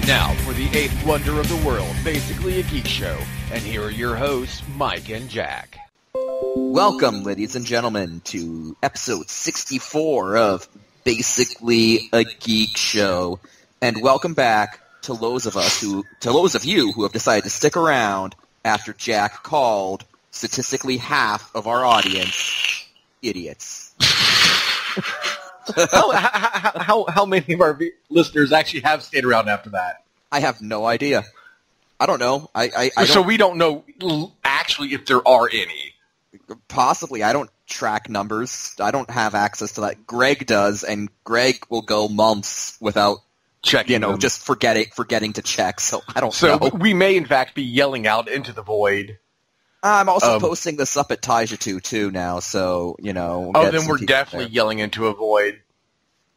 Now for the eighth wonder of the world, basically a geek show. And here are your hosts, Mike and Jack. Welcome, ladies and gentlemen, to episode 64 of Basically a Geek Show. And welcome back to those of you who have decided to stick around after Jack called statistically half of our audience idiots. How many of our listeners actually have stayed around after that? I have no idea. I don't know. I don't, so we don't know actually if there are any. Possibly. I don't track numbers. I don't have access to that. Greg does, and Greg will go months without checking them. Just forgetting to check. So I don't know. So we may in fact be yelling out into the void. I'm also posting this up at Taijutsu too now, so, We'll then we're definitely yelling into a void.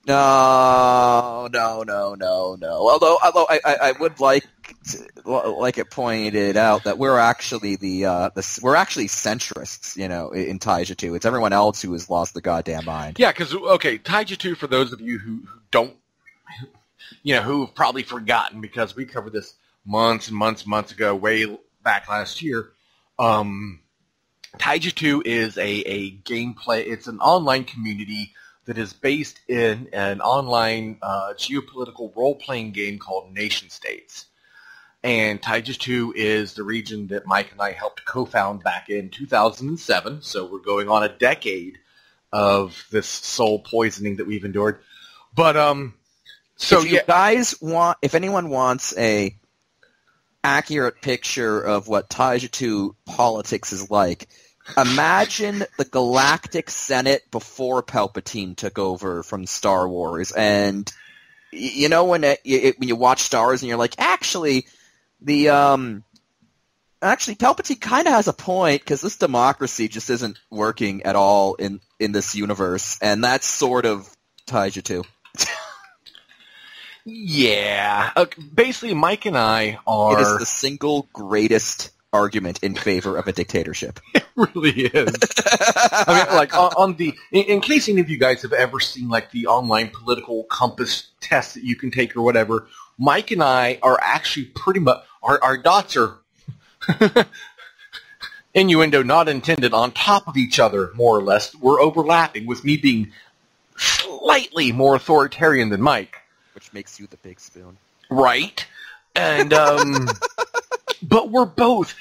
No. Although I would like it pointed out that we're actually we're actually centrists, in Taijutsu. It's everyone else who has lost the goddamn mind. Yeah, because Taijutsu, for those of you who don't, who have probably forgotten, because we covered this months and months ago, way back last year. Taijutsu is a gameplay. It's an online community that is based in an online geopolitical role-playing game called Nation States. And Taijutsu is the region that Mike and I helped co-found back in 2007. So we're going on a decade of this soul poisoning that we've endured. But if anyone wants a accurate picture of what Taijutsu politics is like, imagine the Galactic Senate before Palpatine took over from Star Wars. And when you watch Star Wars and you're like, actually Palpatine kind of has a point, because this democracy just isn't working at all in this universe, and that's sort of Taijutsu. Yeah. Basically, Mike and I are... It is the single greatest argument in favor of a dictatorship. It really is. In case any of you guys have ever seen, the online political compass test that you can take or whatever, Mike and I are actually pretty much... Our dots are... innuendo not intended, on top of each other, more or less. We're overlapping, with me being slightly more authoritarian than Mike. Which makes you the big spoon. Right. And, but we're both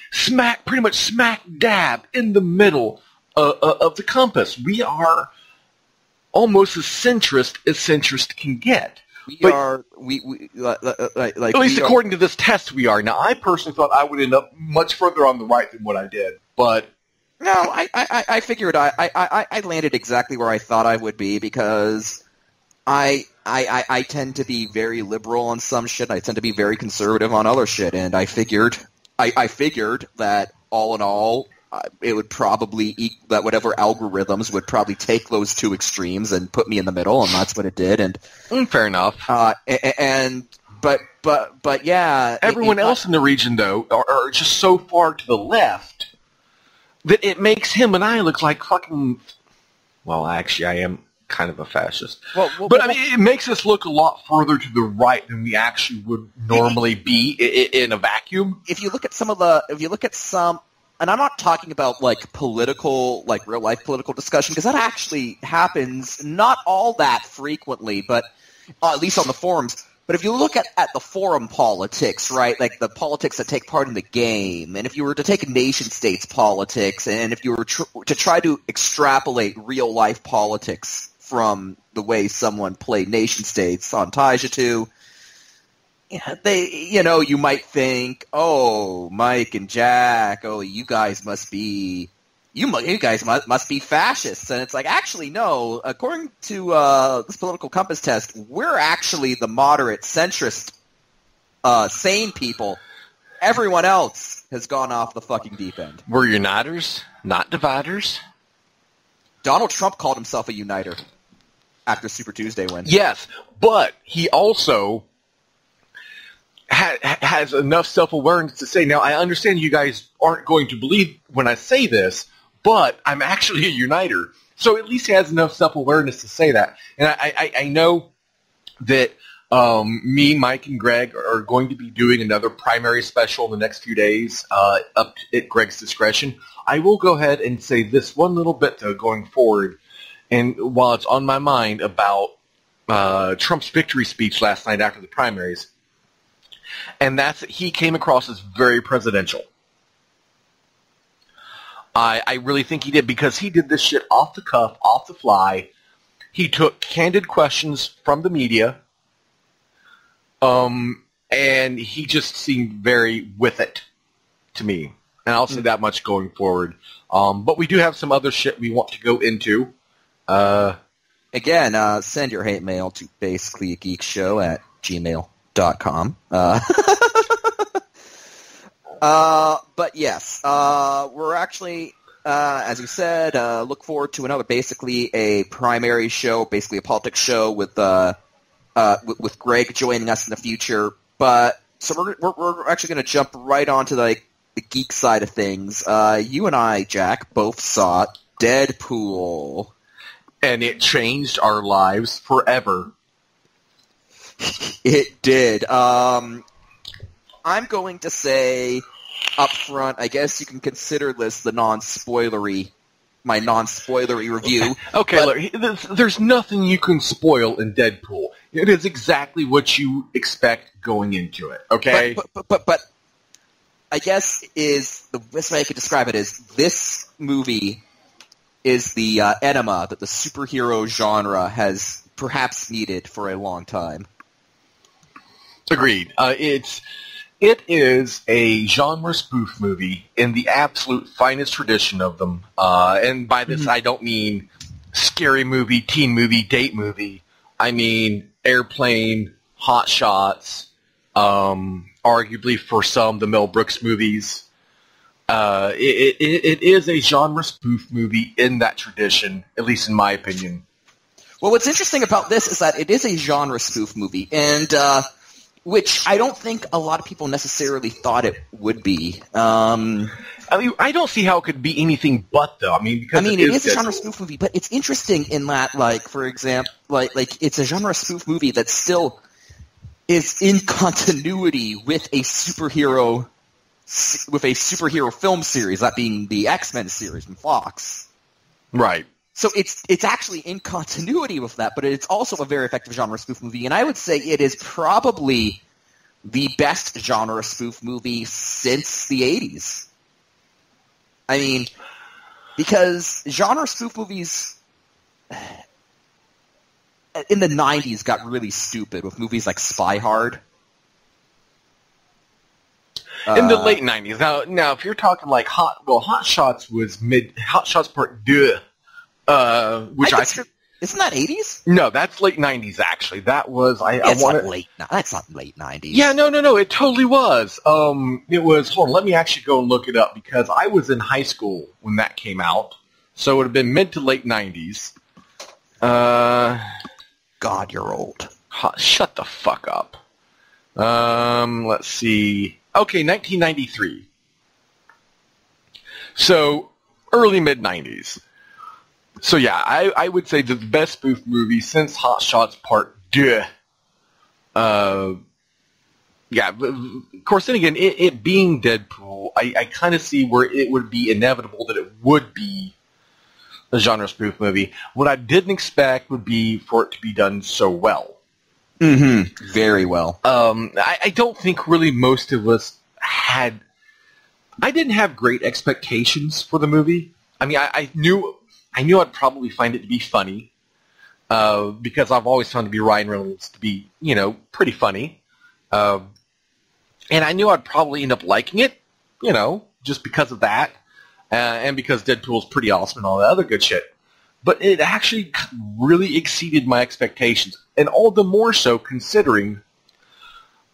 pretty much smack dab in the middle of the compass. We are almost as centrist can get. At least according to this test we are. Now, I personally thought I would end up much further on the right than what I did, but... No, I figured I landed exactly where I thought I would be, because... I tend to be very liberal on some shit. I tend to be very conservative on other shit, and I figured that all in all, it would probably that whatever algorithms would probably take those two extremes and put me in the middle, and that's what it did. And fair enough. But yeah, everyone else in the region though are just so far to the left that it makes him and I look like fucking. Well, actually, I am kind of a fascist. It makes us look a lot further to the right than we actually would normally be in a vacuum. If you look at some, and I'm not talking about political, real life political discussion, because that actually happens not all that frequently, but at least on the forums. But if you look at the forum politics, right, the politics that take part in the game, and if you were to take nation states politics, and if you were to try to extrapolate real life politics from the way someone played nation states on Taijutsu, you might think, oh, Mike and Jack, you guys must be fascists. And it's like, actually, no. According to this political compass test, we're actually the moderate, centrist, sane people. Everyone else has gone off the fucking deep end. We're uniters, not dividers. Donald Trump called himself a uniter after Super Tuesday win. Yes, but he also has enough self-awareness to say, now, I understand you guys aren't going to believe when I say this, but I'm actually a uniter. So at least he has enough self-awareness to say that. And I know that Me, Mike, and Greg are going to be doing another primary special in the next few days, up at Greg's discretion. I will go ahead and say this one little bit, though, going forward, and while it's on my mind about Trump's victory speech last night after the primaries, and that's that he came across as very presidential. I really think he did, because he did this shit off the cuff, off the fly. He took candid questions from the media, and he just seemed very with it to me. And I'll say that much going forward. But we do have some other shit we want to go into. Again, send your hate mail to basicallyageekshow@gmail.com. But yes, we're actually, as you said, look forward to another basically a primary show, basically a politics show with Greg joining us in the future. But so we're actually going to jump right onto the geek side of things. You and I, Jack, both saw Deadpool. And it changed our lives forever. It did. I'm going to say up front, I guess you can consider this my non-spoilery review. Okay, look, there's nothing you can spoil in Deadpool. It is exactly what you expect going into it, okay? But I guess is the best way I could describe it is this movie is the enema that the superhero genre has perhaps needed for a long time. Agreed. It is a genre spoof movie in the absolute finest tradition of them. And by this, I don't mean scary movie, teen movie, date movie. I mean Airplane, Hot Shots, arguably for some, the Mel Brooks movies. It is a genre spoof movie in that tradition, at least in my opinion. Well, what's interesting about this is that it is a genre spoof movie, and which I don't think a lot of people necessarily thought it would be. I mean, I don't see how it could be anything but, though. I mean, it is a genre spoof movie, but it's interesting in that, for example, it's a genre spoof movie that still is in continuity with a superhero film series, that being the X-Men series from Fox. Right. So it's actually in continuity with that, but it's also a very effective genre spoof movie, and I would say it is probably the best genre spoof movie since the 80s. I mean, because genre spoof movies in the 90s got really stupid with movies like Spy Hard. In the late 90s. Now, if you're talking like Hot Shots was Hot Shots Part 2, which isn't that 80s? No, that's late 90s, actually. That was, that's not late 90s. Yeah, no, it totally was. It was, hold on, let me actually go and look it up, because I was in high school when that came out, so it would have been mid to late 90s. God, you're old. Shut the fuck up. Let's see. Okay, 1993. So, early mid-90s. So yeah, I would say the best spoof movie since Hot Shots Part 2. Yeah, of course, then again, it being Deadpool, I kind of see where it would be inevitable that it would be a genre spoof movie. What I didn't expect would be for it to be done so well. Mm-hmm. Very well. I don't think really most of us had... I didn't have great expectations for the movie. I mean, I knew I'd probably find it to be funny, because I've always found Ryan Reynolds to be, pretty funny. And I knew I'd probably end up liking it, just because of that, and because Deadpool's pretty awesome and all that other good shit. But it actually really exceeded my expectations, and all the more so considering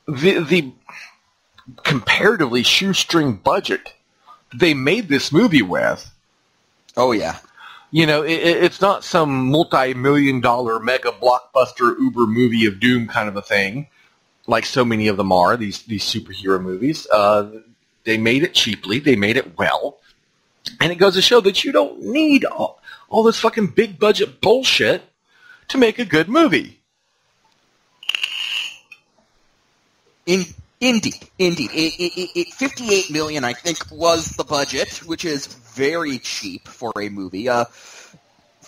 the comparatively shoestring budget they made this movie with. Oh, yeah. It's not some multi-million-dollar mega blockbuster uber movie of doom kind of a thing, like so many of them are, these superhero movies. They made it cheaply, they made it well, and it goes to show that you don't need all this fucking big budget bullshit to make a good movie. Indeed. 58 million, I think, was the budget, which is very cheap for a movie. It's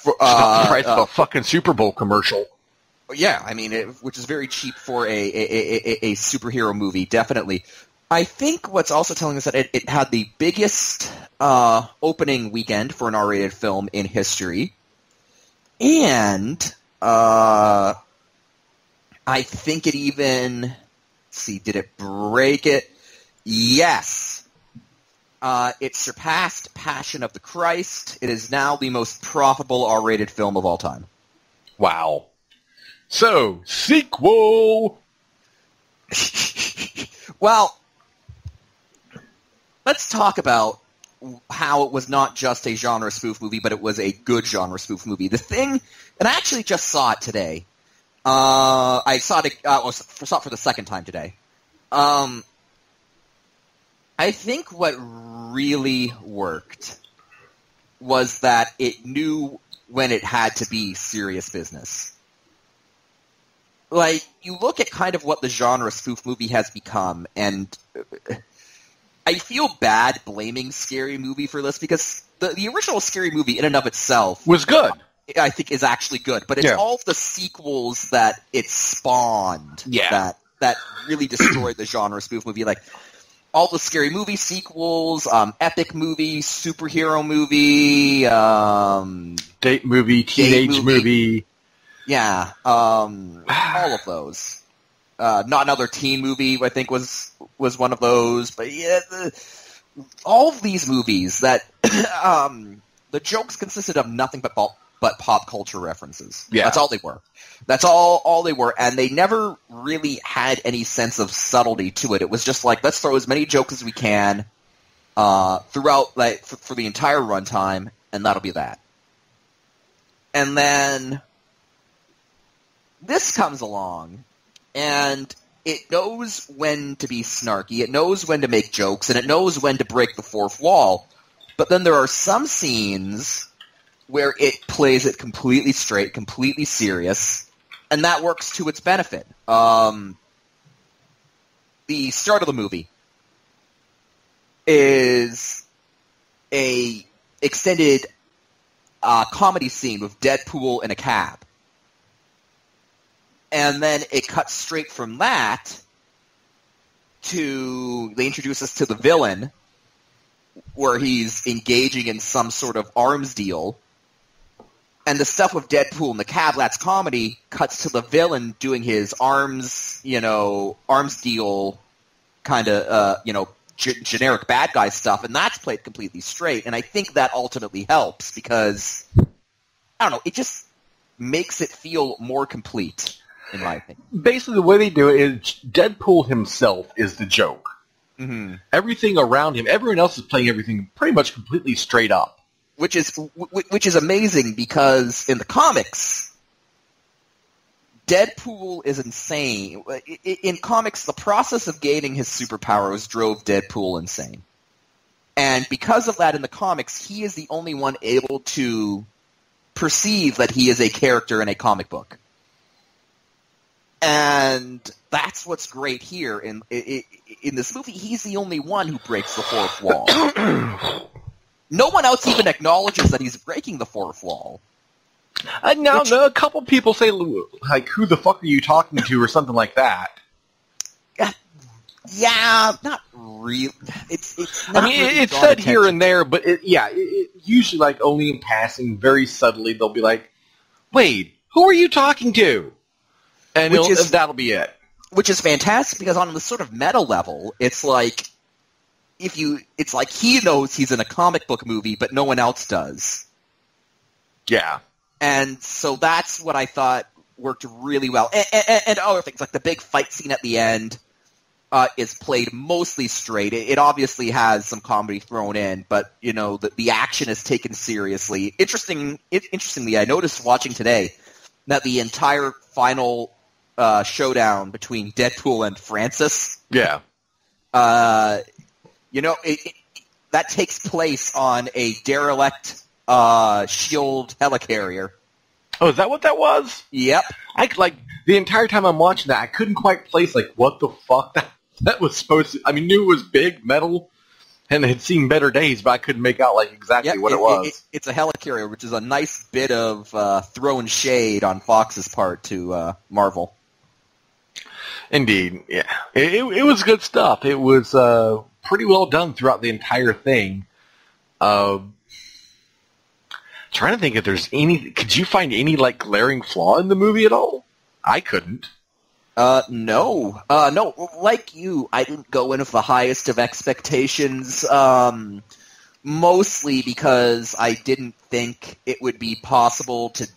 not the price of a fucking Super Bowl commercial. Yeah, I mean, which is very cheap for a superhero movie, definitely. I think what's also telling us that it had the biggest opening weekend for an R-rated film in history, and I think it even... Let's see, did it break it? Yes. It surpassed Passion of the Christ. It is now the most profitable R-rated film of all time. Wow. So, sequel! Well, let's talk about how it was not just a genre spoof movie, but it was a good genre spoof movie. The thing, and I actually just saw it today. I saw it for the second time today. I think what really worked was that it knew when it had to be serious business. Like, you look at kind of what the genre spoof movie has become, and I feel bad blaming Scary Movie for this, because the original Scary Movie in and of itself Was good. I think is actually good, but it's all the sequels that it spawned that really destroyed the genre spoof movie. Like, all the Scary Movie sequels, epic movie, superhero movie, date movie, teenage movie. Yeah, all of those. Not Another Teen Movie, I think, was one of those. But yeah, all of these movies that the jokes consisted of nothing but pop culture references. Yeah. That's all they were. That's all they were, and they never really had any sense of subtlety to it. It was just like, let's throw as many jokes as we can throughout, like, for the entire runtime, and that'll be that. And then this comes along, and it knows when to be snarky, it knows when to make jokes, and it knows when to break the fourth wall. But then there are some scenes where it plays it completely straight, completely serious, and that works to its benefit. The start of the movie is a extended comedy scene with Deadpool in a cab. And then it cuts straight from that to, they introduce us to the villain, where he's engaging in some sort of arms deal. And the stuff with Deadpool in the cab, that's comedy, cuts to the villain doing his arms deal kind of, generic bad guy stuff, and that's played completely straight. And I think that ultimately helps because, I don't know, it just makes it feel more complete, in my opinion. Basically, the way they do it is Deadpool himself is the joke. Mm-hmm. Everything around him, everyone else is playing everything pretty much completely straight up. Which is amazing because in the comics, Deadpool is insane. In comics, the process of gaining his superpowers drove Deadpool insane. And because of that, in the comics, he is the only one able to perceive that he is a character in a comic book. And that's what's great here. In this movie, he's the only one who breaks the fourth wall. No one else even acknowledges that he's breaking the fourth wall. Now, a couple people say, like, who the fuck are you talking to, or something like that. Yeah, not real. It's not really it's said here and there, but it usually, like, only in passing, very subtly, they'll be like, wait, who are you talking to? And that'll be it. Which is fantastic, because on the sort of meta level, it's like, it's like he knows he's in a comic book movie, but no one else does. Yeah. And so that's what I thought worked really well. And other things, like the big fight scene at the end is played mostly straight. It obviously has some comedy thrown in, but, the action is taken seriously. Interestingly, I noticed watching today that the entire final showdown between Deadpool and Francis... Yeah. That takes place on a derelict S.H.I.E.L.D. helicarrier. Oh, is that what that was? Yep. The entire time I'm watching that, I couldn't quite place, what the fuck that was supposed to... I mean, knew it was big, metal, and had seen better days, but I couldn't make out, exactly what it was. It's a helicarrier, which is a nice bit of throwing shade on Fox's part to Marvel. Indeed, yeah. It was good stuff. It was pretty well done throughout the entire thing. Trying to think if there's any... Could you find any, glaring flaw in the movie at all? I couldn't. No. No, like you, I didn't go in with the highest of expectations, mostly because I didn't think it would be possible to...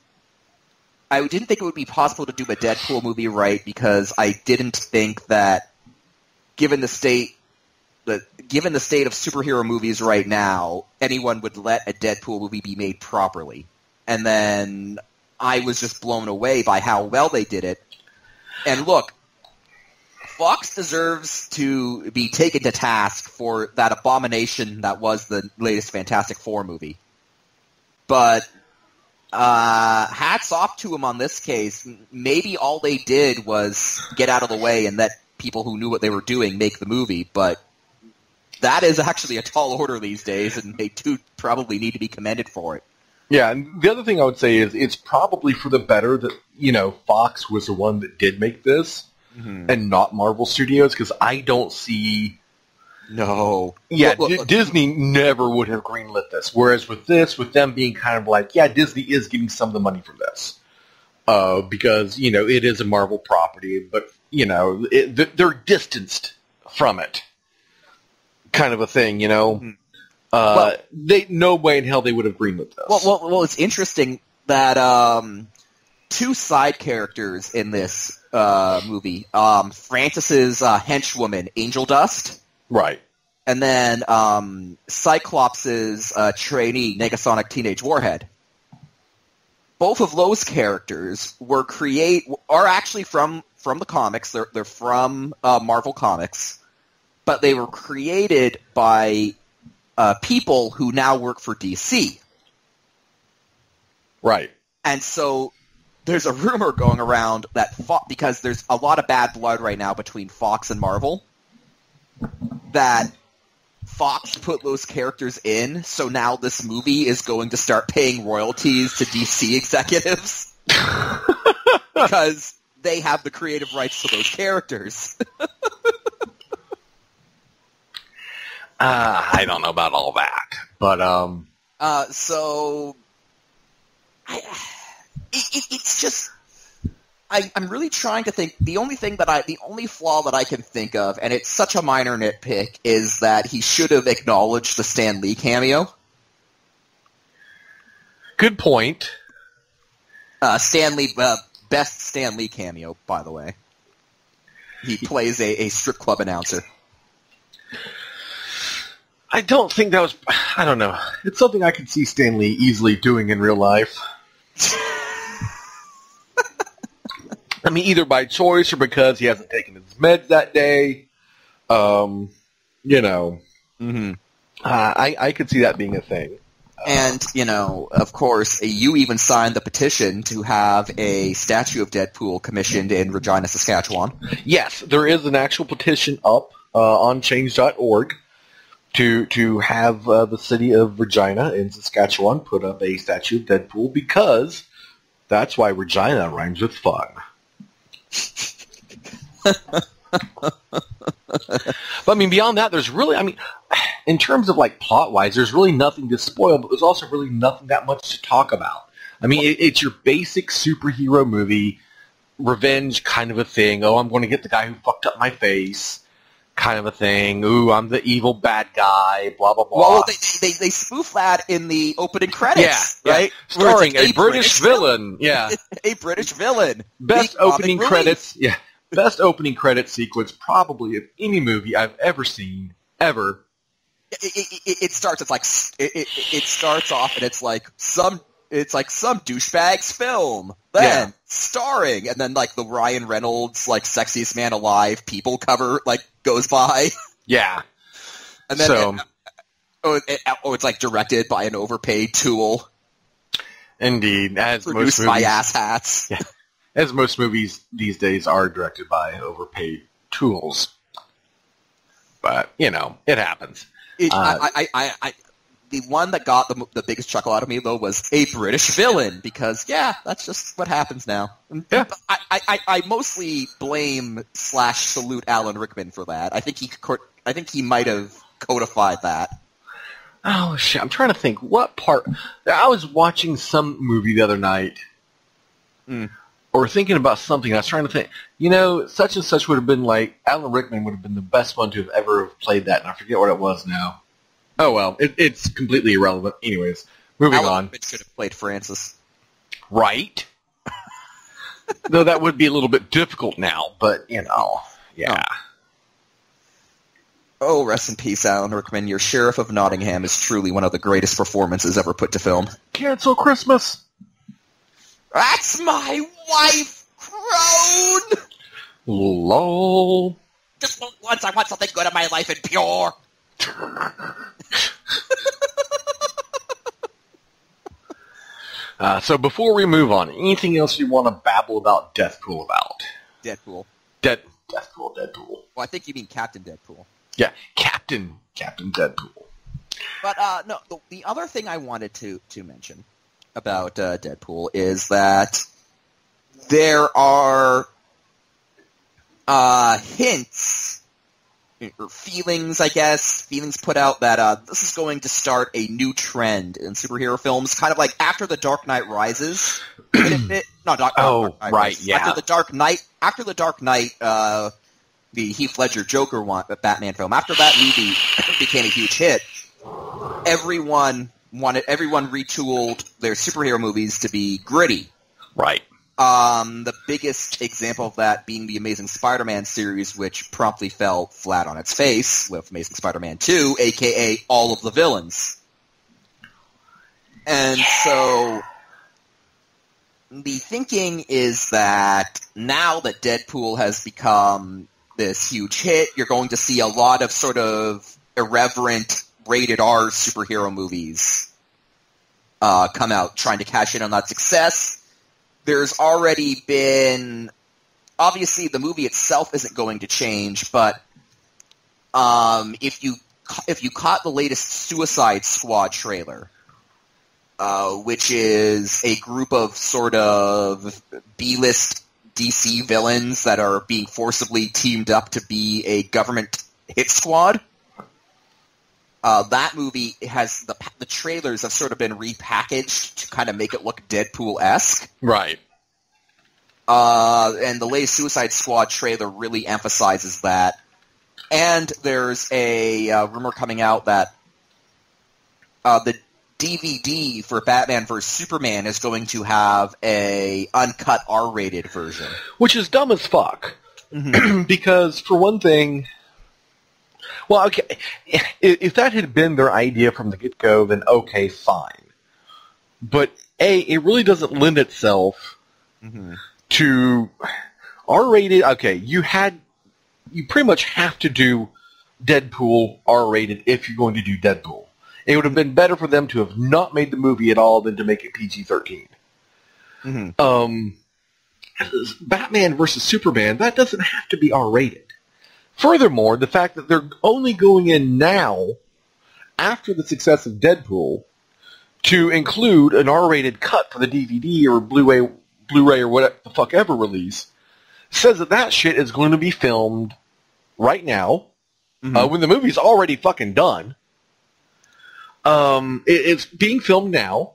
I didn't think it would be possible to do a Deadpool movie right, because I didn't think that, given the state of superhero movies right now, anyone would let a Deadpool movie be made properly. And then I was just blown away by how well they did it. And look, Fox deserves to be taken to task for that abomination that was the latest Fantastic Four movie. But hats off to him on this case. Maybe all they did was get out of the way and let people who knew what they were doing make the movie, but that is actually a tall order these days, and they do probably need to be commended for it. Yeah, and the other thing I would say is it's probably for the better that, Fox was the one that did make this, and not Marvel Studios, because I don't see... No. Yeah, Disney never would have greenlit this. Whereas with this, with them being kind of Disney is getting some of the money from this. Because, it is a Marvel property, but, they're distanced from it. Kind of a thing, no way in hell they would have greenlit this. Well, it's interesting that two side characters in this movie, Francis's henchwoman, Angel Dust, right, and then Cyclops' trainee, Negasonic Teenage Warhead. Both of those characters are actually from the comics. They're from Marvel Comics, but they were created by people who now work for DC. Right. And so there's a rumor going around that because there's a lot of bad blood right now between Fox and Marvel, that Fox put those characters in, so now this movie is going to start paying royalties to DC executives because they have the creative rights to those characters. I don't know about all that, but it's just I'm really trying to think. The only flaw that I can think of, and it's such a minor nitpick, is that he should have acknowledged the Stan Lee cameo. Good point. Stan Lee, best Stan Lee cameo, by the way. He plays a strip club announcer. I don't think that was... I don't know. It's something I could see Stan Lee easily doing in real life. I mean, either by choice or because he hasn't taken his meds that day. I could see that being a thing. And, of course, you even signed the petition to have a statue of Deadpool commissioned in Regina, Saskatchewan. Yes, there is an actual petition up on change.org. To have the city of Regina in Saskatchewan put up a statue of Deadpool, because that's why Regina rhymes with fun. But, beyond that, there's really, in terms of, plot-wise, there's really nothing to spoil, but there's also really nothing that much to talk about. It's your basic superhero movie, revenge kind of a thing. Oh, I'm going to get the guy who fucked up my face. Kind of a thing. Ooh, I'm the evil bad guy. Blah blah blah. Well, they spoof that in the opening credits, right? Starring a British villain. Yeah, a British villain. Best opening credits. Yeah, best opening credits sequence probably of any movie I've ever seen ever. It starts. It starts off and it's like some douchebag's film. Then starring, and then the Ryan Reynolds sexiest man alive people cover goes by. Yeah. And then it's directed by an overpaid tool. Indeed, as produced most by movies, asshats. Yeah, as most movies these days are directed by overpaid tools. But it happens. The one that got the biggest chuckle out of me though was a British villain, because that's just what happens now. Yeah. I mostly blame / salute Alan Rickman for that. I think he might have codified that. Oh shit! I'm trying to think what part. I was watching some movie the other night, or thinking about something. I was trying to think. Such and such would have been like Alan Rickman would have been the best one to have ever played that, and I forget what it was now. Oh well, it's completely irrelevant. Anyways, moving Alan on. Rickman should have played Francis, right? Though that would be a little bit difficult now, but yeah. Oh, rest in peace, Alan Rickman. Your Sheriff of Nottingham is truly one of the greatest performances ever put to film. Cancel Christmas. That's my wife, Crone! Lol. Just once I want something good in my life and pure. So before we move on, anything else you want to babble about Deadpool about? Deadpool. Deadpool. Well, I think you mean Captain Deadpool. Yeah, Captain Deadpool. But no, the other thing I wanted to mention about Deadpool is that there are hints or feelings put out that this is going to start a new trend in superhero films, kind of like after The Dark Knight Rises. Right, yeah. After The Dark Knight, the Heath Ledger Joker Batman film. After that movie became a huge hit, everyone retooled their superhero movies to be gritty. Right. The biggest example of that being the Amazing Spider-Man series, which promptly fell flat on its face with Amazing Spider-Man 2, aka all of the villains. And so the thinking is that now that Deadpool has become this huge hit, you're going to see a lot of sort of irreverent rated R superhero movies come out trying to cash in on that success. There's already been, obviously the movie itself isn't going to change, but if you caught the latest Suicide Squad trailer, which is a group of sort of B-list DC villains that are being forcibly teamed up to be a government hit squad. That movie has the trailers have sort of been repackaged to kind of make it look Deadpool-esque. Right. And the latest Suicide Squad trailer really emphasizes that. And there's a rumor coming out that the DVD for Batman vs. Superman is going to have a uncut R-rated version. Which is dumb as fuck. Mm-hmm. Because, for one thing... Well, okay, if that had been their idea from the get-go, then okay, fine. But, it really doesn't lend itself to R-rated... Okay, you pretty much have to do Deadpool R-rated if you're going to do Deadpool. It would have been better for them to have not made the movie at all than to make it PG-13. Batman vs. Superman, that doesn't have to be R-rated. Furthermore, the fact that they're only going in now, after the success of Deadpool, to include an R-rated cut for the DVD or Blu-ray or whatever the fuck ever release, says that shit is going to be filmed right now, when the movie's already fucking done. It's being filmed now.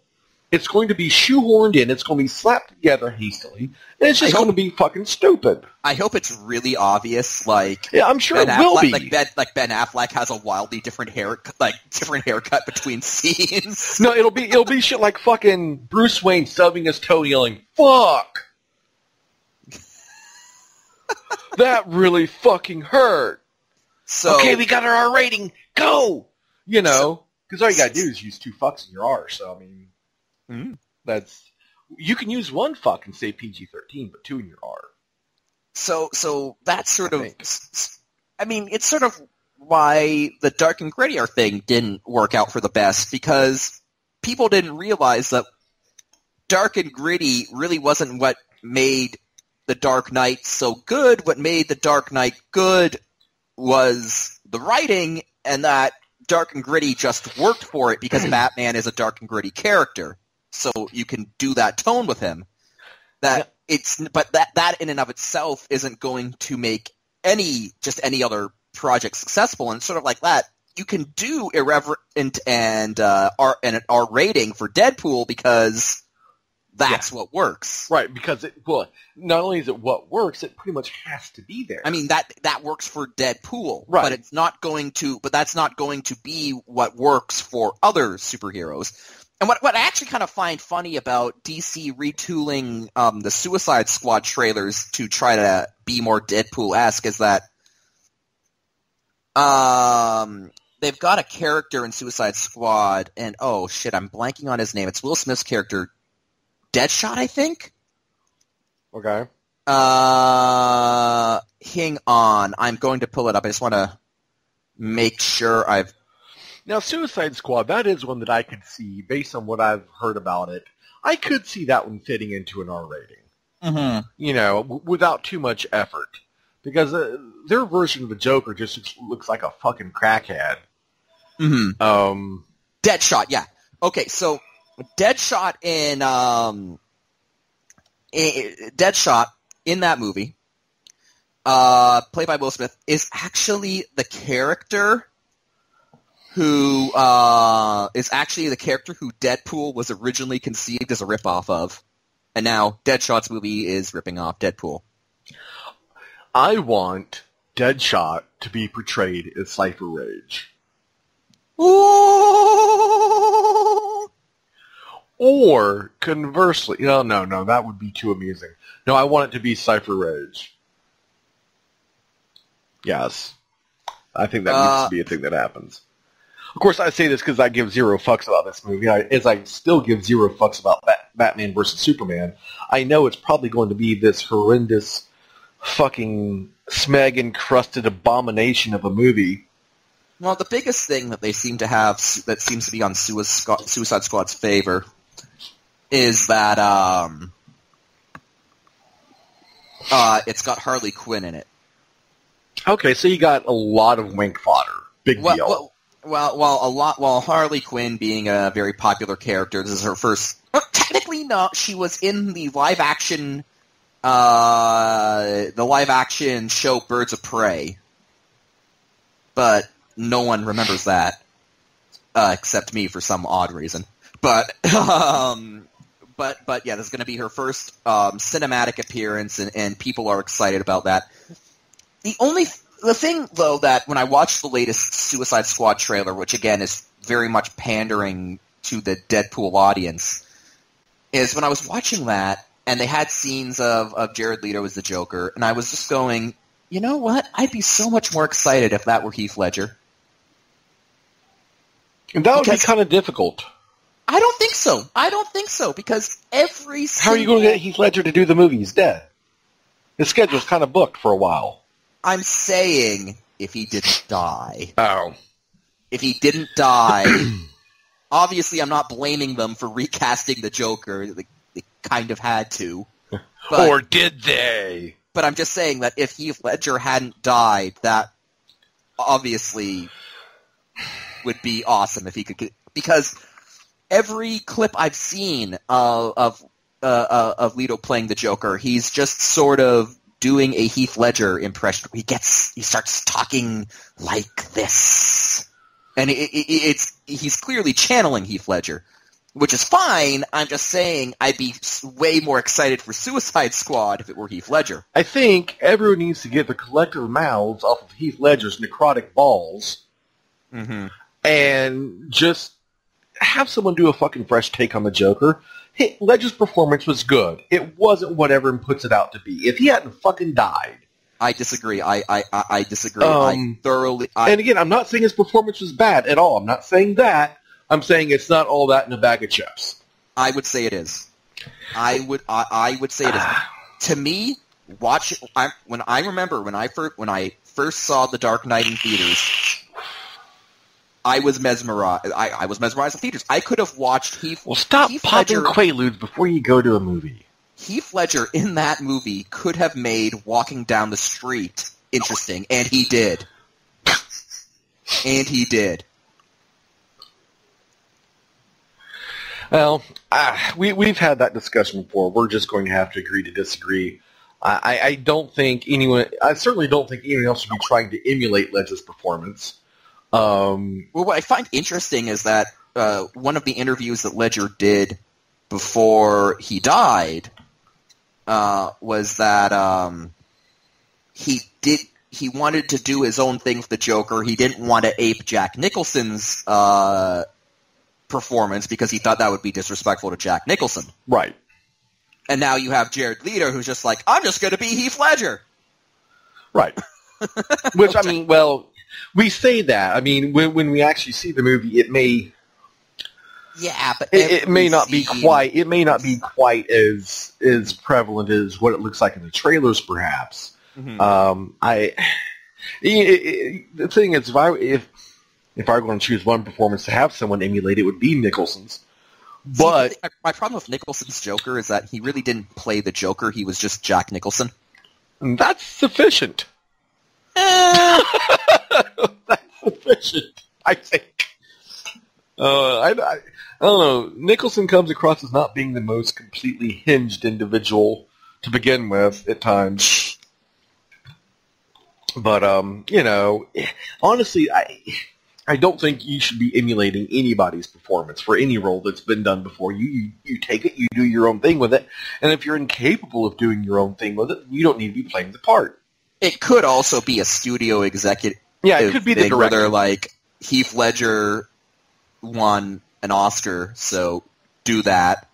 It's going to be shoehorned in. It's going to be slapped together hastily. And it's just going to be fucking stupid. I hope it's really obvious. Yeah, I'm sure it will be. Like Ben Affleck has a wildly different haircut between scenes. No, it'll be shit like fucking Bruce Wayne stubbing his toe, yelling "fuck." That really fucking hurt. So okay, we got our R rating. Go. Because all you gotta do is use 2 fucks in your R. So I mean, that's you can use 1 fuck and say PG-13, but 2 in your R. So that's sort of. I mean, it's sort of why the dark and grittier thing didn't work out for the best, because people didn't realize that dark and gritty really wasn't what made The Dark Knight so good. What made The Dark Knight good was the writing, and that dark and gritty just worked for it because Batman is a dark and gritty character. So you can do that tone with him. But that in and of itself isn't going to make any other project successful. And sort of like that, you can do irreverent and an R rating for Deadpool because that's what works. Right, because not only is it what works, it pretty much has to be there. I mean, that works for Deadpool, right. But that's not going to be what works for other superheroes. And what I actually kind of find funny about DC retooling the Suicide Squad trailers to try to be more Deadpool-esque is that they've got a character in Suicide Squad, and oh shit, I'm blanking on his name. It's Will Smith's character, Deadshot, I think? Okay. Hang on. I'm going to pull it up. I just want to make sure I've... Now, Suicide Squad, that is one that I could see, based on what I've heard about it. I could see that one fitting into an R rating. Mm-hmm. Without too much effort. Because their version of the Joker just looks like a fucking crackhead. Mm-hmm. Deadshot, yeah. Okay, so Deadshot in that movie, played by Will Smith, is actually the character who Deadpool was originally conceived as a ripoff of, and now Deadshot's movie is ripping off Deadpool. I want Deadshot to be portrayed as Cypher Rage. Ooh! Or, conversely, no, that would be too amusing. No, I want it to be Cypher Rage. Yes. I think that needs to be a thing that happens. Of course, I say this because I give zero fucks about this movie, as I still give zero fucks about Batman vs. Superman. I know it's probably going to be this horrendous, fucking smeg-encrusted abomination of a movie. Well, the biggest thing that they seem to have that seems to be on Suicide Squad's favor is that it's got Harley Quinn in it. Okay, so you got a lot of wink fodder. Big deal. Well, Harley Quinn being a very popular character, this is her first... Well, technically, no. She was in the live action show Birds of Prey, but no one remembers that except me for some odd reason. But yeah, this is going to be her first cinematic appearance, and people are excited about that. The thing, though, that when I watched the latest Suicide Squad trailer, which again is very much pandering to the Deadpool audience, is when I was watching that, and they had scenes of Jared Leto as the Joker, and I was just going, you know what? I'd be so much more excited if that were Heath Ledger. And that would be kind of difficult. I don't think so, because every single... How are you going to get Heath Ledger to do the movie? He's dead. His schedule's kind of booked for a while. I'm saying if he didn't die. Oh. If he didn't die, obviously I'm not blaming them for recasting the Joker. They kind of had to. But, or did they? But I'm just saying that if Heath Ledger hadn't died, that obviously would be awesome if he could. Because every clip I've seen of Leto playing the Joker, he's just sort of doing a Heath Ledger impression. He starts talking like this, and he's clearly channeling Heath Ledger, which is fine. I'm just saying I'd be way more excited for Suicide Squad if it were Heath Ledger. I think everyone needs to get the collective mouths off of Heath Ledger's necrotic balls, and just have someone do a fucking fresh take on the Joker. Hey, Ledger's performance was good. It wasn't what everyone puts it out to be. If he hadn't fucking died... I disagree. I disagree. I thoroughly... And again, I'm not saying his performance was bad at all. I'm not saying that. I'm saying it's not all that in a bag of chips. I would say it is. I would say it is. To me, when I first saw The Dark Knight in theaters, I was mesmerized. I was mesmerized in theaters. I could have watched Heath. Well, stop Heath popping Ledger, Quaaludes before you go to a movie. Heath Ledger in that movie could have made walking down the street interesting, and he did. And he did. Well, we've had that discussion before. We're just going to have to agree to disagree. I don't think anyone. I certainly don't think anyone else should be trying to emulate Ledger's performance. Well, what I find interesting is that one of the interviews that Ledger did before he died was that he wanted to do his own thing with the Joker. He didn't want to ape Jack Nicholson's performance because he thought that would be disrespectful to Jack Nicholson. Right. And now you have Jared Leto, who's just like, I'm just going to be Heath Ledger. Right. Which, I mean, well, we say that. I mean, when we actually see the movie, it may... Yeah, but it may not be quite as prevalent as what it looks like in the trailers, perhaps. Mm-hmm. The thing is, if I were going to choose one performance to have someone emulate, it would be Nicholson's. But see, my problem with Nicholson's Joker is that he really didn't play the Joker. He was just Jack Nicholson. That's sufficient. That's sufficient, I think. I don't know. Nicholson comes across as not being the most completely hinged individual to begin with at times. But, honestly, I don't think you should be emulating anybody's performance for any role that's been done before. You take it, you do your own thing with it, and if you're incapable of doing your own thing with it, you don't need to be playing the part. It could also be a studio executive. Yeah, it could be the director. Where they're like, Heath Ledger won an Oscar, so do that.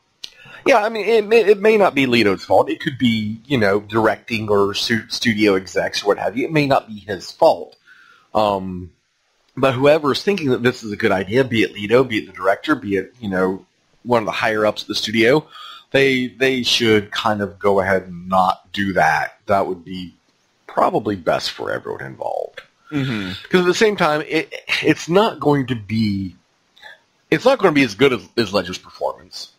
Yeah, I mean, it may not be Leto's fault. It could be, directing or studio execs or what have you. It may not be his fault. But whoever is thinking that this is a good idea, be it Leto, be it the director, be it, one of the higher-ups at the studio, they should kind of go ahead and not do that. That would be probably best for everyone involved. Because at the same time, it's not going to be as good as Ledger's performance.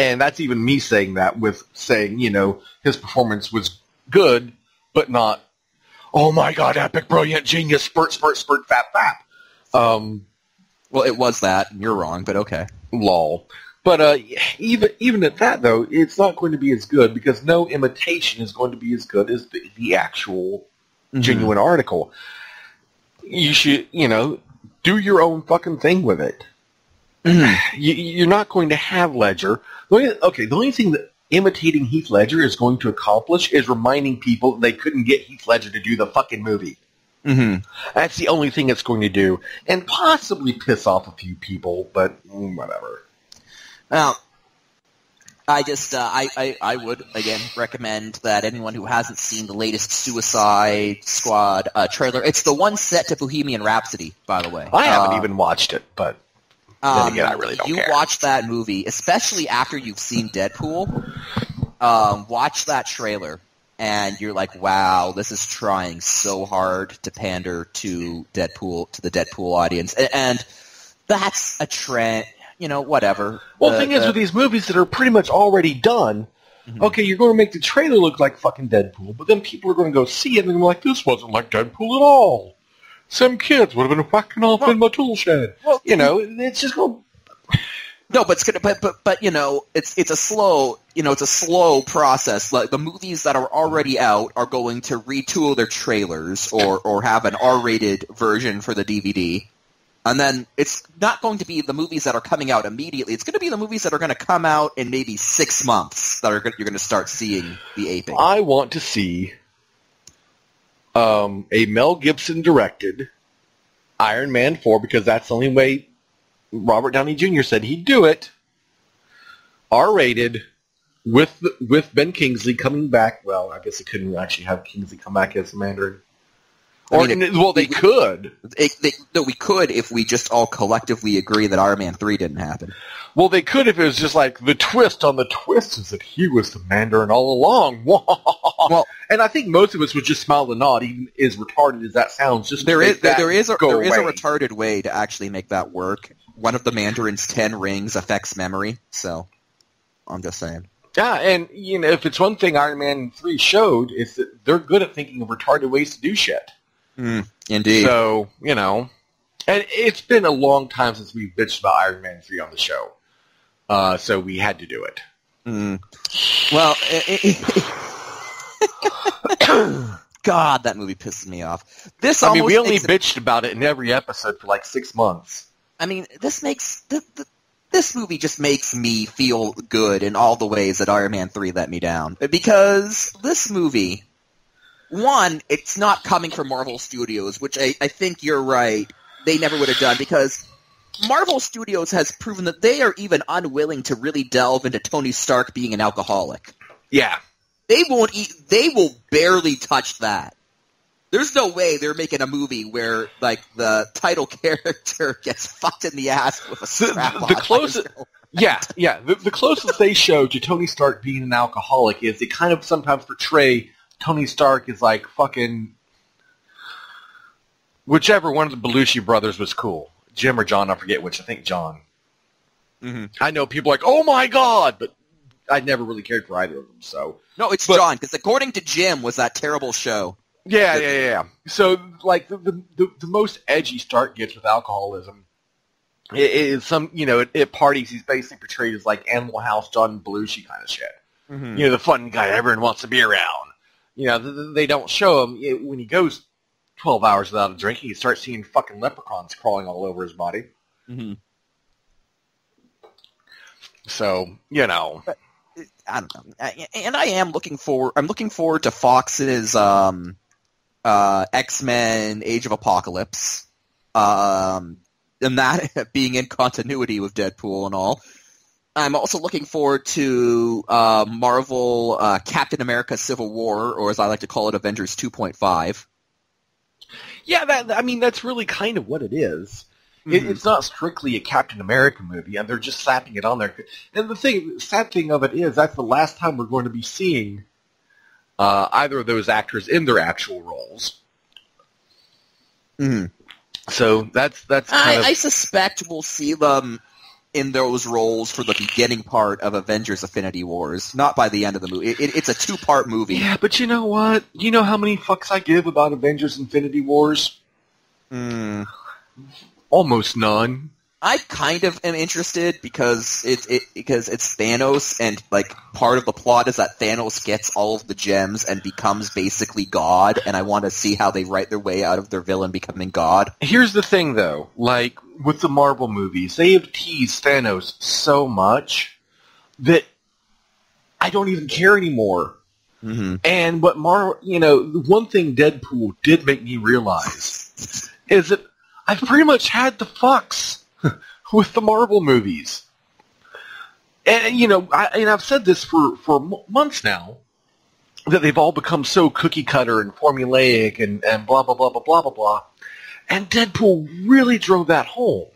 And that's even me saying that with saying, his performance was good, but not, oh my god, epic, brilliant, genius, spurt, fap. Well, it was that. You're wrong, but okay. Lol. But even at that, though, it's not going to be as good because no imitation is going to be as good as the actual genuine article. You should, do your own fucking thing with it. You're not going to have Ledger. The only thing that imitating Heath Ledger is going to accomplish is reminding people that they couldn't get Heath Ledger to do the fucking movie. That's the only thing it's going to do, and possibly piss off a few people, but whatever. Well, I just, I would, again, recommend that anyone who hasn't seen the latest Suicide Squad trailer, it's the one set to Bohemian Rhapsody, by the way. I haven't even watched it, but then again, I really don't care. You watch that movie, especially after you've seen Deadpool, watch that trailer, and you're like, wow, this is trying so hard to pander to the Deadpool audience. And that's a trend, whatever. Well, the thing is with these movies that are pretty much already done, okay, you're going to make the trailer look like fucking Deadpool, but then people are going to go see it and they're like, this wasn't like Deadpool at all. Some kids would have been whacking off in my tool shed. Well, it's just going. No, but it's gonna. But it's a slow process. Like the movies that are already out are going to retool their trailers or have an R-rated version for the DVD, and then it's not going to be the movies that are coming out immediately. It's going to be the movies that are going to come out in maybe 6 months that you're going to start seeing the aping. I want to see a Mel Gibson directed Iron Man 4 because that's the only way Robert Downey Jr. said he'd do it. R-rated with Ben Kingsley coming back. Well, I guess it couldn't actually have Kingsley come back as the Mandarin. They could. We could if we just all collectively agree that Iron Man 3 didn't happen. Well, they could if it was just like, the twist on the twist is that he was the Mandarin all along. Well, and I think most of us would just smile and nod, even as retarded as that sounds. Just there is a retarded way to actually make that work. One of the Mandarin's 10 rings affects memory, so I'm just saying. Yeah, and if it's one thing Iron Man 3 showed, is that they're good at thinking of retarded ways to do shit. Indeed. So, and it's been a long time since we've bitched about Iron Man 3 on the show. So we had to do it. Well, God, that movie pisses me off. We only bitched about it in every episode for like 6 months. I mean, this movie just makes me feel good in all the ways that Iron Man 3 let me down. Because this movie, one, it's not coming from Marvel Studios, which I think you're right, they never would have done, because Marvel Studios has proven that they are even unwilling to really delve into Tony Stark being an alcoholic. Yeah. They will barely touch that. There's no way they're making a movie where, like, the title character gets fucked in the ass with a strap on. The closest they show to Tony Stark being an alcoholic is they kind of sometimes portray Tony Stark as, like, fucking whichever one of the Belushi brothers was cool. Jim or John, I forget which. I think John. Mm-hmm. I know people are like, oh my god, but I never really cared for either of them, so. No, it's John, because according to Jim was that terrible show. Yeah. So, like, the most edgy Stark gets with alcoholism is some, at parties he's basically portrayed as, like, Animal House John Belushi kind of shit. Mm-hmm. The fun guy everyone wants to be around. They don't show him when he goes 12 hours without a drink, he starts seeing fucking leprechauns crawling all over his body. Mm-hmm. So, But, I don't know. And I am looking forward to Fox's X-Men Age of Apocalypse. And that being in continuity with Deadpool and all. I'm also looking forward to Marvel Captain America Civil War, or as I like to call it, Avengers 2.5. Yeah, that's really kind of what it is. Mm-hmm. It's not strictly a Captain America movie, and they're just slapping it on there. And the sad thing of it is, that's the last time we're going to be seeing either of those actors in their actual roles. Mm-hmm. So that's kind of... I suspect we'll see them in those roles for the beginning part of Avengers Infinity Wars, not by the end of the movie. It's a 2-part movie. Yeah, but you know what? You know how many fucks I give about Avengers Infinity Wars? Almost none. I kind of am interested because it's Thanos, and like part of the plot is that Thanos gets all of the gems and becomes basically God, and I want to see how they write their way out of their villain becoming God. Here's the thing, though. Like, with the Marvel movies, they have teased Thanos so much that I don't even care anymore. Mm-hmm. And what the one thing Deadpool did make me realize is that I've pretty much had the fucks with the Marvel movies. And, I've said this for months now, that they've all become so cookie-cutter and formulaic and blah, blah, blah, blah, blah, blah, blah. And Deadpool really drove that home.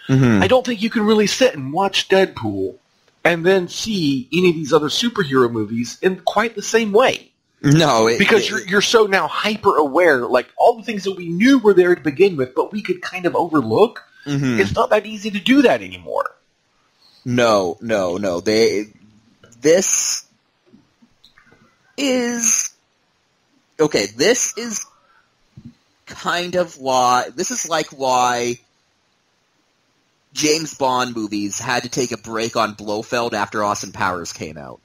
Mm-hmm. I don't think you can really sit and watch Deadpool and then see any of these other superhero movies in quite the same way. No, because you're so now hyper aware, like all the things that we knew were there to begin with, but we could kind of overlook. Mm-hmm. It's not that easy to do that anymore. No. This is okay. This is kind of why. This is like why James Bond movies had to take a break on Blofeld after Austin Powers came out.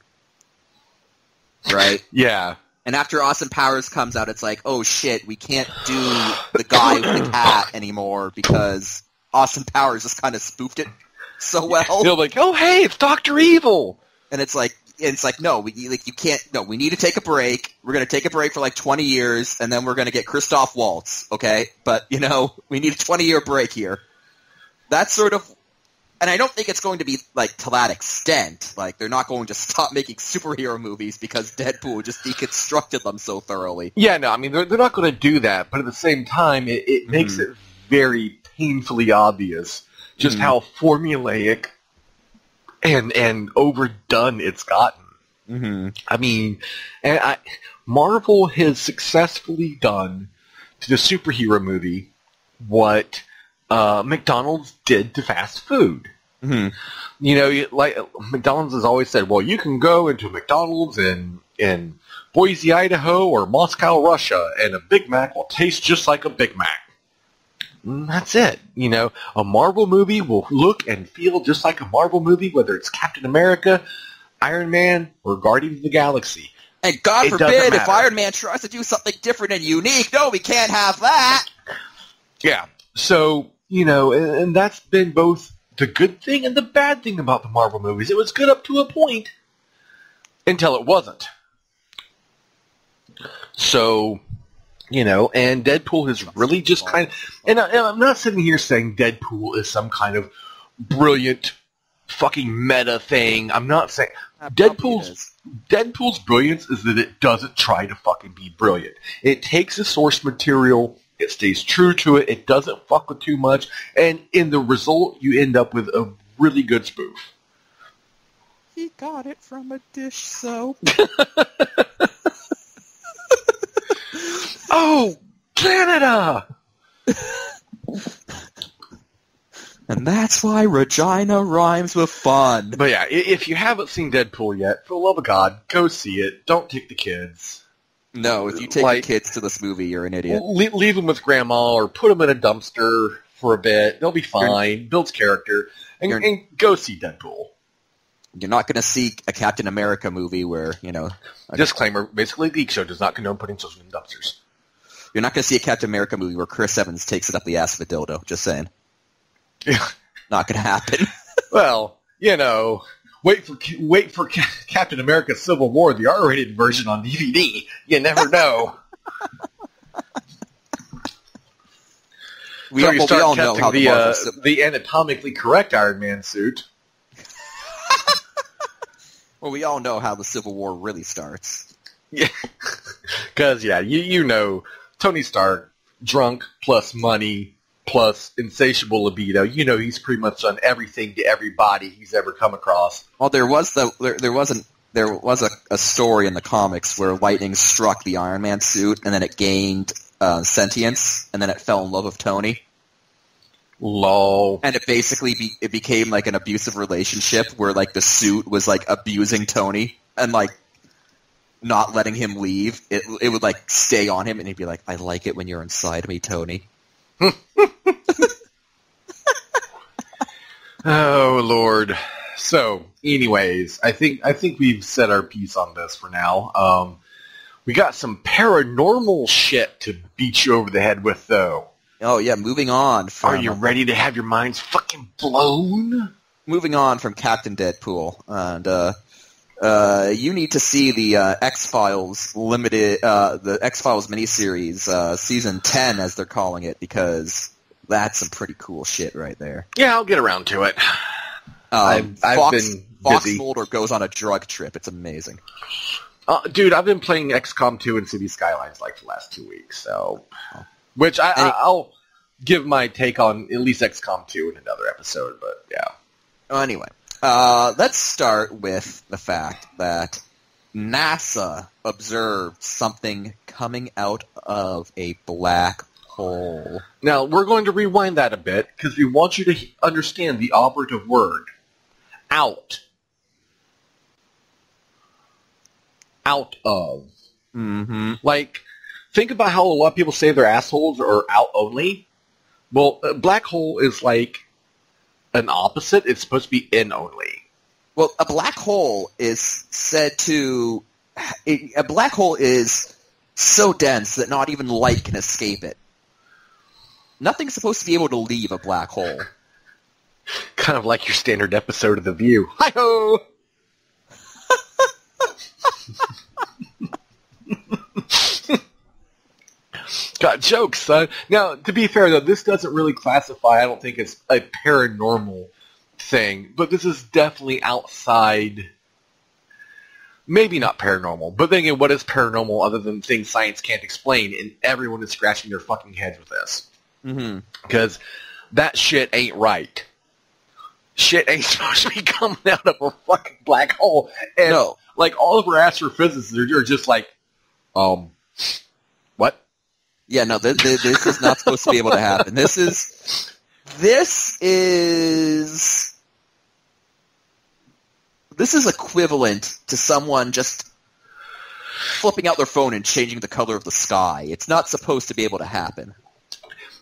Right? Yeah. And after Austin Powers comes out, it's like, oh shit, we can't do the guy with the cat anymore because Austin Powers just kind of spoofed it so well. They're like, oh hey, it's Dr. Evil, and it's like no, you can't. No, we need to take a break. We're gonna take a break for like 20 years, and then we're gonna get Christoph Waltz, okay? But we need a 20-year break here. That's sort of And I don't think it's going to be, like, to that extent. Like, they're not going to stop making superhero movies because Deadpool just deconstructed them so thoroughly. Yeah, no, I mean, they're not going to do that, but at the same time, it makes it very painfully obvious just how formulaic and overdone it's gotten. Mm-hmm. I mean, Marvel has successfully done to the superhero movie what McDonald's did to fast food. Mm-hmm. You know, like McDonald's has always said, well, you can go into McDonald's in Boise, Idaho, or Moscow, Russia, and a Big Mac will taste just like a Big Mac. And that's it. You know, a Marvel movie will look and feel just like a Marvel movie, whether it's Captain America, Iron Man, or Guardians of the Galaxy. And God forbid if Iron Man tries to do something different and unique, no, we can't have that. Yeah. So, you know, and that's been both the good thing and the bad thing about the Marvel movies. It was good up to a point until it wasn't. So, you know, and Deadpool has really just kind of... And I'm not sitting here saying Deadpool is some kind of brilliant fucking meta thing. I'm not saying... Deadpool's brilliance is that it doesn't try to fucking be brilliant. It takes the source material, it stays true to it, it doesn't fuck with too much, and in the result, you end up with a really good spoof. He got it from a dish soap. Oh, Canada! And that's why Regina rhymes with fun. But yeah, if you haven't seen Deadpool yet, for the love of God, go see it. Don't take the kids. No, if you take the kids to this movie, you're an idiot. Leave them with Grandma or put them in a dumpster for a bit. They'll be fine. Builds character. And go see Deadpool. You're not going to see a Captain America movie where, you know... Disclaimer, basically Geek Show does not condone putting children in dumpsters. You're not going to see a Captain America movie where Chris Evans takes it up the ass of a dildo. Just saying. Yeah. Not going to happen. Well, you know, wait for Captain America Civil War, the R-rated version on DVD. You never know. we all know how the anatomically correct Iron Man suit. Well, we all know how the Civil War really starts. Yeah, because you know, Tony Stark, drunk plus money plus insatiable libido. You know, he's pretty much done everything to everybody he's ever come across. Well, there was a story in the comics where lightning struck the Iron Man suit, and then it gained sentience, and then it fell in love with Tony. Lol. And it basically became like an abusive relationship where like the suit was like abusing Tony and like not letting him leave. It would like stay on him, and he'd be like, "I like it when you're inside me, Tony." Oh Lord. So, anyways, I think we've said our piece on this for now. We got some paranormal shit to beat you over the head with, though. Oh yeah, moving on. Are you ready to have your minds fucking blown? Moving on from Captain Deadpool, and you need to see the X-Files limited, the X-Files miniseries, season 10, as they're calling it, because that's some pretty cool shit right there. Yeah, I'll get around to it. I've been Fox busy. Mulder goes on a drug trip. It's amazing. Dude, I've been playing XCOM 2 and City Skylines like the last 2 weeks, so... Which I'll give my take on at least XCOM 2 in another episode, but yeah. Anyway, let's start with the fact that NASA observed something coming out of a black hole. Now, we're going to rewind that a bit, because we want you to understand the operative word. Out. Out of. Mm-hmm. Like, think about how a lot of people say their assholes are out only. Well, a black hole is like an opposite. It's supposed to be in only. Well, a black hole is said to... A black hole is so dense that not even light can escape it. Nothing's supposed to be able to leave a black hole. Kind of like your standard episode of The View. Hi-ho! Got jokes, son. Now, to be fair, though, this doesn't really classify, I don't think, as a paranormal thing, but this is definitely outside, maybe not paranormal, but then again, what is paranormal other than things science can't explain, and everyone is scratching their fucking heads with this. Mm-hmm. Because that shit ain't right. Shit ain't supposed to be coming out of a fucking black hole. And, No. like, all of our astrophysicists are just like, what? Yeah, no, this is not supposed to be able to happen. This is equivalent to someone just flipping out their phone and changing the color of the sky. It's not supposed to be able to happen.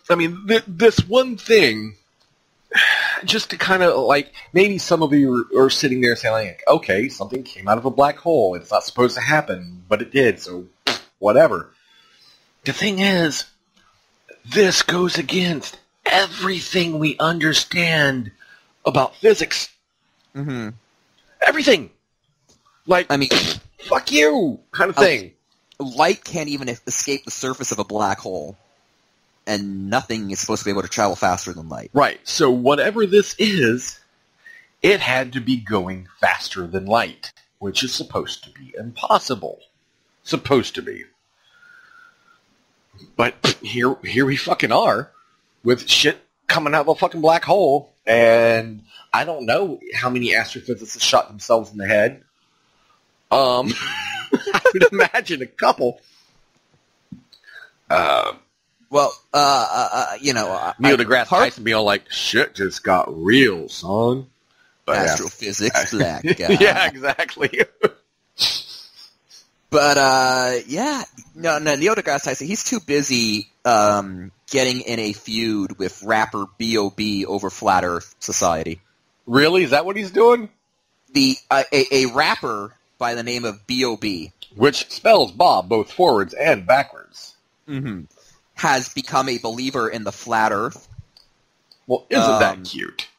I mean, this one thing, just to kind of, like, maybe some of you are sitting there saying, like, okay, something came out of a black hole. It's not supposed to happen, but it did, so whatever. The thing is, this goes against everything we understand about physics. Mm-hmm. Everything. Like, I mean, fuck you, kind of thing. Light can't even escape the surface of a black hole, and nothing is supposed to be able to travel faster than light. Right, so whatever this is, it had to be going faster than light, which is supposed to be impossible. Supposed to be. But here we fucking are, with shit coming out of a fucking black hole, and I don't know how many astrophysicists shot themselves in the head. I would imagine a couple. Well, Neil deGrasse Tyson be all like, shit just got real, son. But, astrophysics, black guy. Yeah, exactly. But, no, Neil deGrasse Tyson, he's too busy getting in a feud with rapper B.O.B. over Flat Earth Society. Really? Is that what he's doing? A rapper by the name of B.O.B. Which spells Bob both forwards and backwards. Mm-hmm. Has become a believer in the Flat Earth. Well, isn't that cute?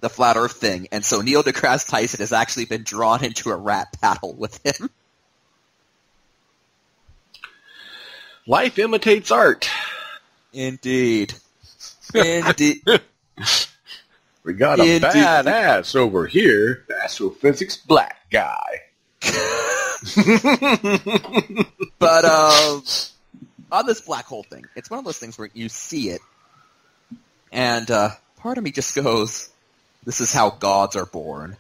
The Flat Earth thing. And so Neil deGrasse Tyson has actually been drawn into a rap battle with him. Life imitates art. Indeed. Indeed. We got a badass over here, the astrophysics black guy. But, on this black hole thing, it's one of those things where you see it, and part of me just goes, this is how gods are born.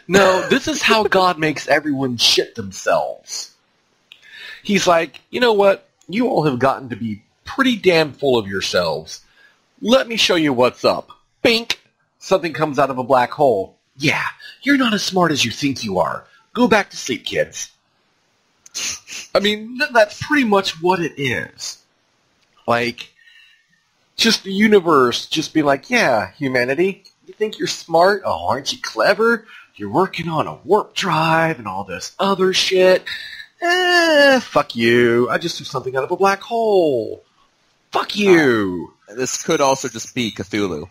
No, this is how God makes everyone shit themselves. He's like, you know what? You all have gotten to be pretty damn full of yourselves. Let me show you what's up. Bink! Something comes out of a black hole. Yeah, you're not as smart as you think you are. Go back to sleep, kids. I mean, that's pretty much what it is. Like, just the universe just be like, yeah, humanity, you think you're smart? Oh, aren't you clever? You're working on a warp drive and all this other shit. Fuck you. I just threw something out of a black hole. Fuck you. This could also just be Cthulhu.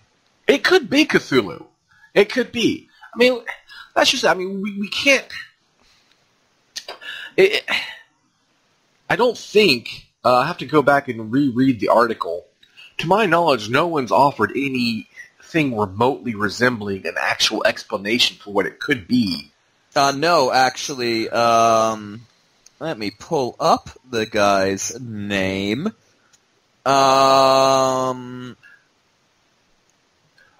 It could be Cthulhu. It could be. I mean, that's just, I mean, we can't... I don't think, I have to go back and reread the article. To my knowledge, no one's offered anything remotely resembling an actual explanation for what it could be. No, actually, let me pull up the guy's name. I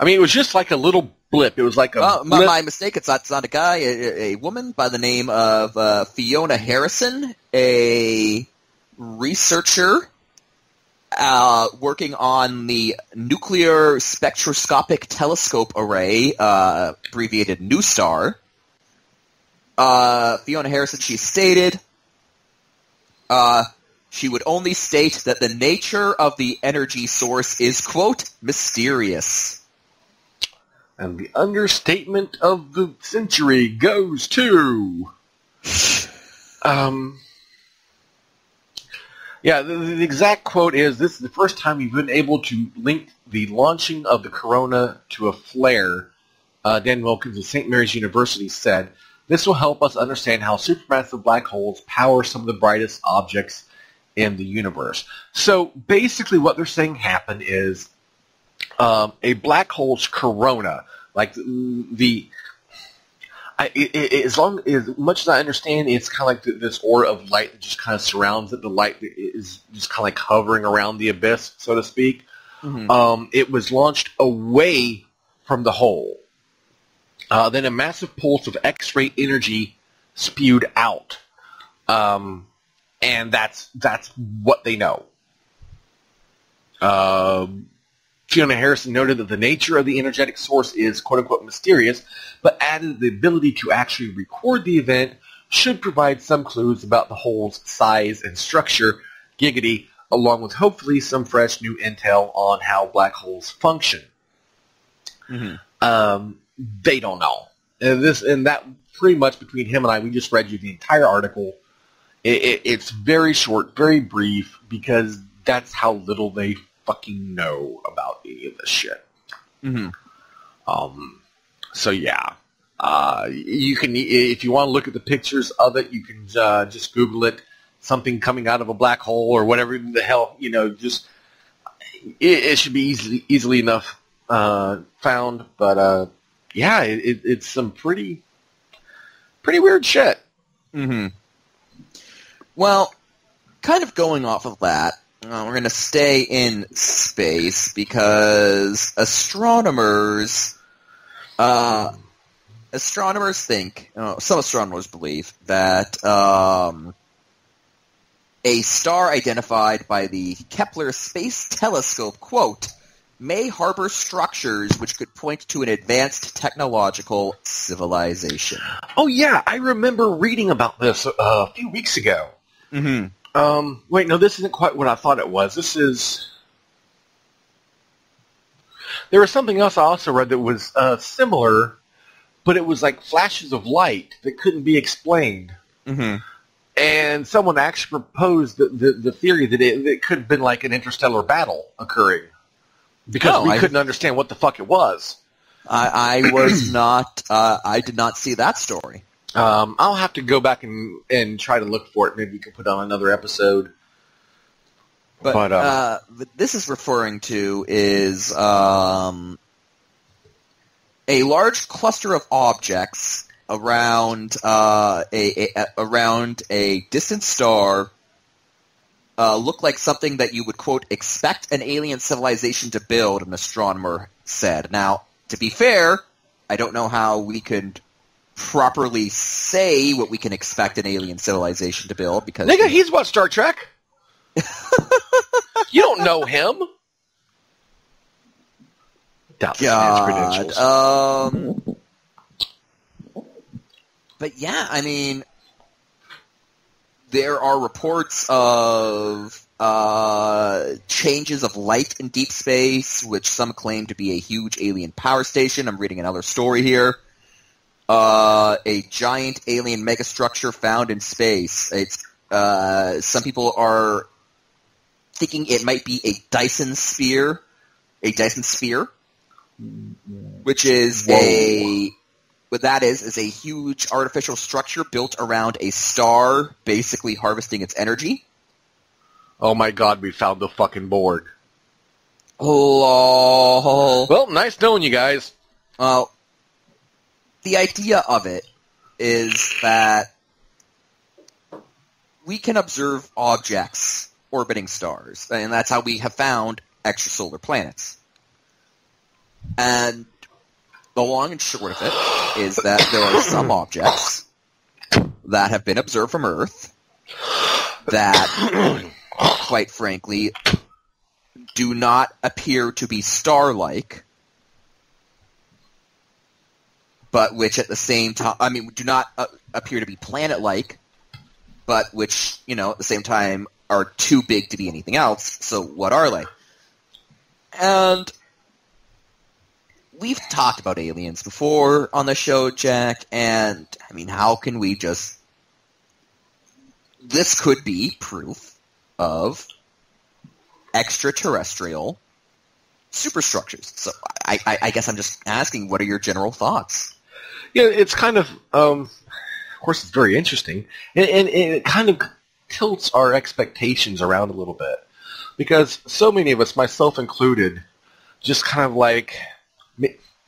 mean, it was just like a little blip. It was like a blip. My mistake. It's not a guy. A woman by the name of Fiona Harrison, a researcher working on the Nuclear Spectroscopic Telescope Array, abbreviated NuSTAR. Fiona Harrison, she stated, she would only state that the nature of the energy source is, quote, mysterious. And the understatement of the century goes to... Yeah, the exact quote is, this is the first time we've been able to link the launching of the corona to a flare. Dan Wilkins of St. Mary's University said, this will help us understand how supermassive black holes power some of the brightest objects in the universe. So basically what they're saying happened is a black hole's corona, like as much as I understand, it's kind of like this aura of light that just kind of surrounds it. The light is just kind of like hovering around the abyss, so to speak. Mm-hmm. It was launched away from the hole. Then a massive pulse of X-ray energy spewed out. And that's what they know. Fiona Harrison noted that the nature of the energetic source is quote-unquote mysterious, but added the ability to actually record the event should provide some clues about the hole's size and structure, giggity, along with hopefully some fresh new intel on how black holes function. Mm-hmm. They don't know. And that pretty much between him and I, we just read you the entire article. It's very short, very brief, because that's how little they fucking know about any of this shit. Mm-hmm. So yeah, you can, if you want to look at the pictures of it, you can just Google it. Something coming out of a black hole or whatever the hell, just it should be easily enough found. But yeah, it's some pretty weird shit. Mm-hmm. Well, kind of going off of that, we're going to stay in space because astronomers think, some astronomers believe that a star identified by the Kepler Space Telescope, quote, may harbor structures which could point to an advanced technological civilization. Oh yeah, I remember reading about this a few weeks ago. Mm-hmm. Wait, no, this isn't quite what I thought it was. There was something else I also read that was similar, but it was like flashes of light that couldn't be explained. Mm-hmm. And someone actually proposed the theory that it could have been like an interstellar battle occurring. Because we couldn't understand what the fuck it was. I was not, I did not see that story. I'll have to go back and try to look for it. Maybe we can put on another episode. But this is referring to is a large cluster of objects around around a distant star look like something that you would, quote, expect an alien civilization to build, an astronomer said. Now, to be fair, I don't know how we could properly say what we can expect an alien civilization to build, because... Nigga, he's watched Star Trek! You don't know him! Doubt this man's credentials. But yeah, I mean... There are reports of changes of light in deep space, which some claim to be a huge alien power station. I'm reading another story here. A giant alien megastructure found in space. It's some people are thinking it might be a Dyson sphere. A Dyson sphere, which is what that is a huge artificial structure built around a star, basically harvesting its energy. Oh my god, we found the fucking board. Lol. Well, nice knowing you guys. Well, the idea of it is that we can observe objects orbiting stars, and that's how we have found extrasolar planets. And the long and short of it is that there are some objects that have been observed from Earth that, quite frankly, do not appear to be star-like, but which at the same time, do not appear to be planet-like, but which, at the same time are too big to be anything else. So what are they? And we've talked about aliens before on the show, Jack, and, how can we just... This could be proof of extraterrestrial superstructures. So I guess I'm just asking, what are your general thoughts? Yeah, it's kind of course, it's very interesting, and it kind of tilts our expectations around a little bit, because so many of us, myself included, just kind of like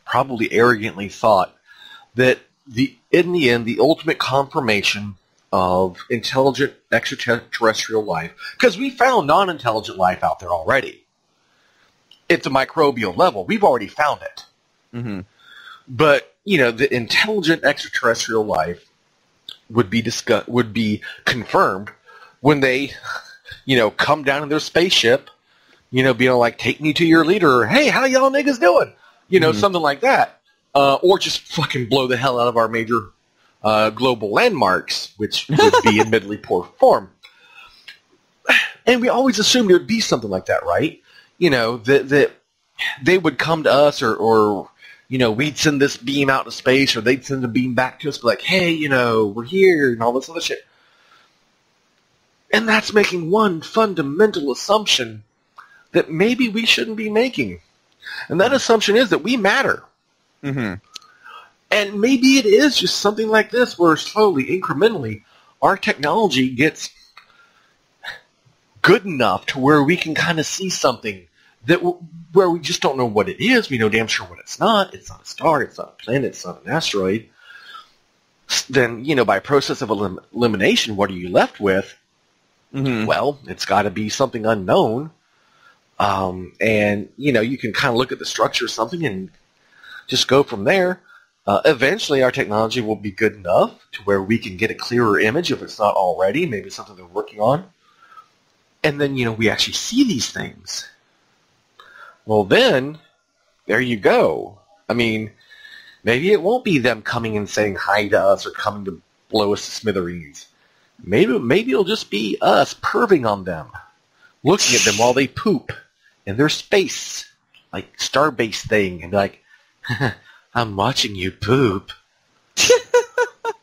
probably arrogantly thought that in the end, the ultimate confirmation of intelligent extraterrestrial life, because we found non-intelligent life out there already. At the microbial level, we've already found it. Mm-hmm. But, the intelligent extraterrestrial life would be confirmed when they, come down in their spaceship, being like, take me to your leader, or, hey, how y'all niggas doing? Something like that. Or just fucking blow the hell out of our major global landmarks, which would be admittedly poor form. And we always assumed there would be something like that, right? That they would come to us, or we'd send this beam out to space, or they'd send a beam back to us, be like, hey, we're here, and all this other shit. And that's making one fundamental assumption that maybe we shouldn't be making. And that assumption is that we matter. Mm-hmm. And maybe it is just something like this, where slowly, incrementally, our technology gets good enough to where we can kind of see something where we just don't know what it is. We know damn sure what it's not. It's not a star. It's not a planet. It's not an asteroid. Then, by process of elimination, what are you left with? Mm-hmm. Well, it's got to be something unknown. And, you can kind of look at the structure of something and just go from there. Eventually, our technology will be good enough to where we can get a clearer image if it's not already. Maybe it's something they're working on. And then, we actually see these things. Well, then, there you go. I mean, maybe it won't be them coming and saying hi to us or coming to blow us to smithereens. Maybe it'll just be us perving on them, looking at them while they poop in their space, like starbase thing, and be like, I'm watching you poop.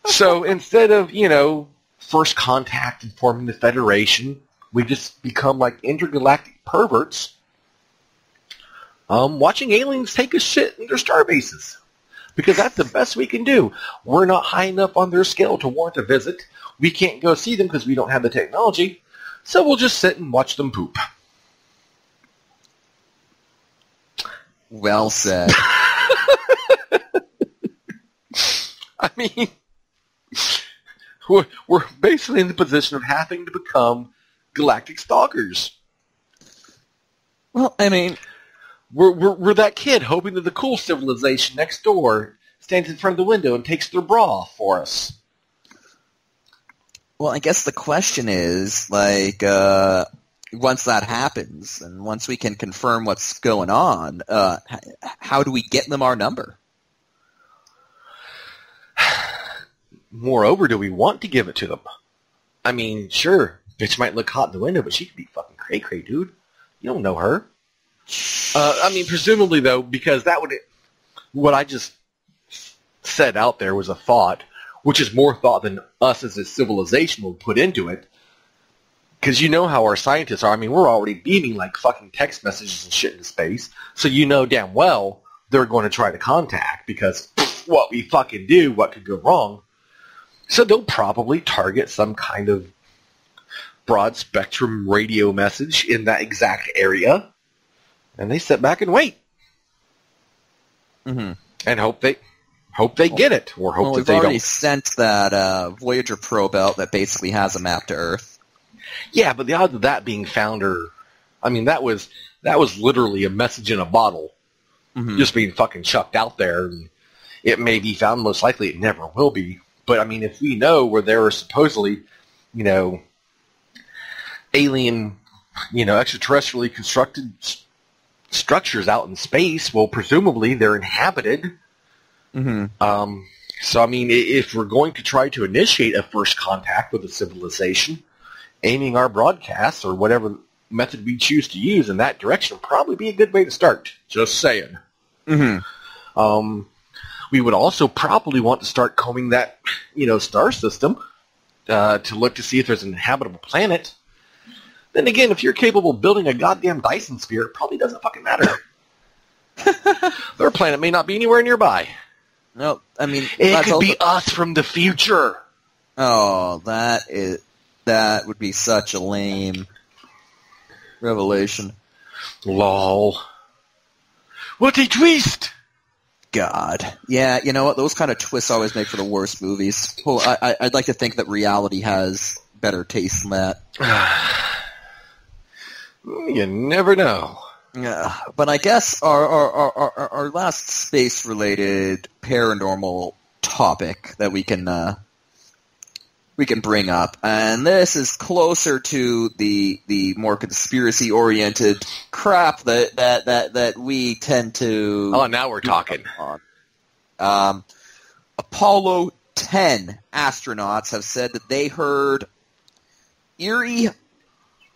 So instead of, first contact and forming the Federation, we just become like intergalactic perverts watching aliens take a shit in their starbases. Because that's the best we can do. We're not high enough on their scale to warrant a visit. We can't go see them because we don't have the technology. So we'll just sit and watch them poop. Well said. I mean, we're basically in the position of having to become galactic stalkers. Well, I mean, we're that kid hoping that the cool civilization next door stands in front of the window and takes their bra off for us. Well, I guess the question is, like, once that happens, and once we can confirm what's going on, how do we get them our number? Moreover, do we want to give it to them? I mean, sure, bitch might look hot in the window, but she could be fucking cray-cray, dude. You don't know her. I mean, presumably, though, because what I just said out there was a thought, which is more thought than us as a civilization will put into it. Because you know how our scientists are. I mean, we're already beaming like fucking text messages and shit into space, so you know damn well they're going to try to contact, because what we fucking do, what could go wrong? So they'll probably target some kind of broad spectrum radio message in that exact area, and they sit back and wait. Mm-hmm. And hope they get it, or hope that they don't. We've already sent that Voyager probe out that basically has a map to Earth. Yeah, but the odds of that being found are, I mean, that was literally a message in a bottle, just being fucking chucked out there. And it may be found, most likely it never will be. But I mean, if we know where there are supposedly, alien, extraterrestrially constructed structures out in space, well, presumably they're inhabited. Mm-hmm. So I mean, if we're going to try to initiate a first contact with a civilization, aiming our broadcasts or whatever method we choose to use in that direction would probably be a good way to start. Just saying. Mm-hmm. We would also probably want to start combing that, star system to look to see if there's an inhabitable planet. Then again, if you're capable of building a goddamn Dyson sphere, it probably doesn't fucking matter. Their planet may not be anywhere nearby. No, I mean, it could be us from the future. Oh, that would be such a lame revelation. Lol. What a twist! God. Yeah, you know what? Those kind of twists always make for the worst movies. Well, I'd like to think that reality has better taste than that. You never know. Yeah, but I guess our last space-related paranormal topic that we can bring up, and this is closer to the more conspiracy-oriented crap that we tend to. Oh, now we're talking. Apollo 10 astronauts have said that they heard eerie,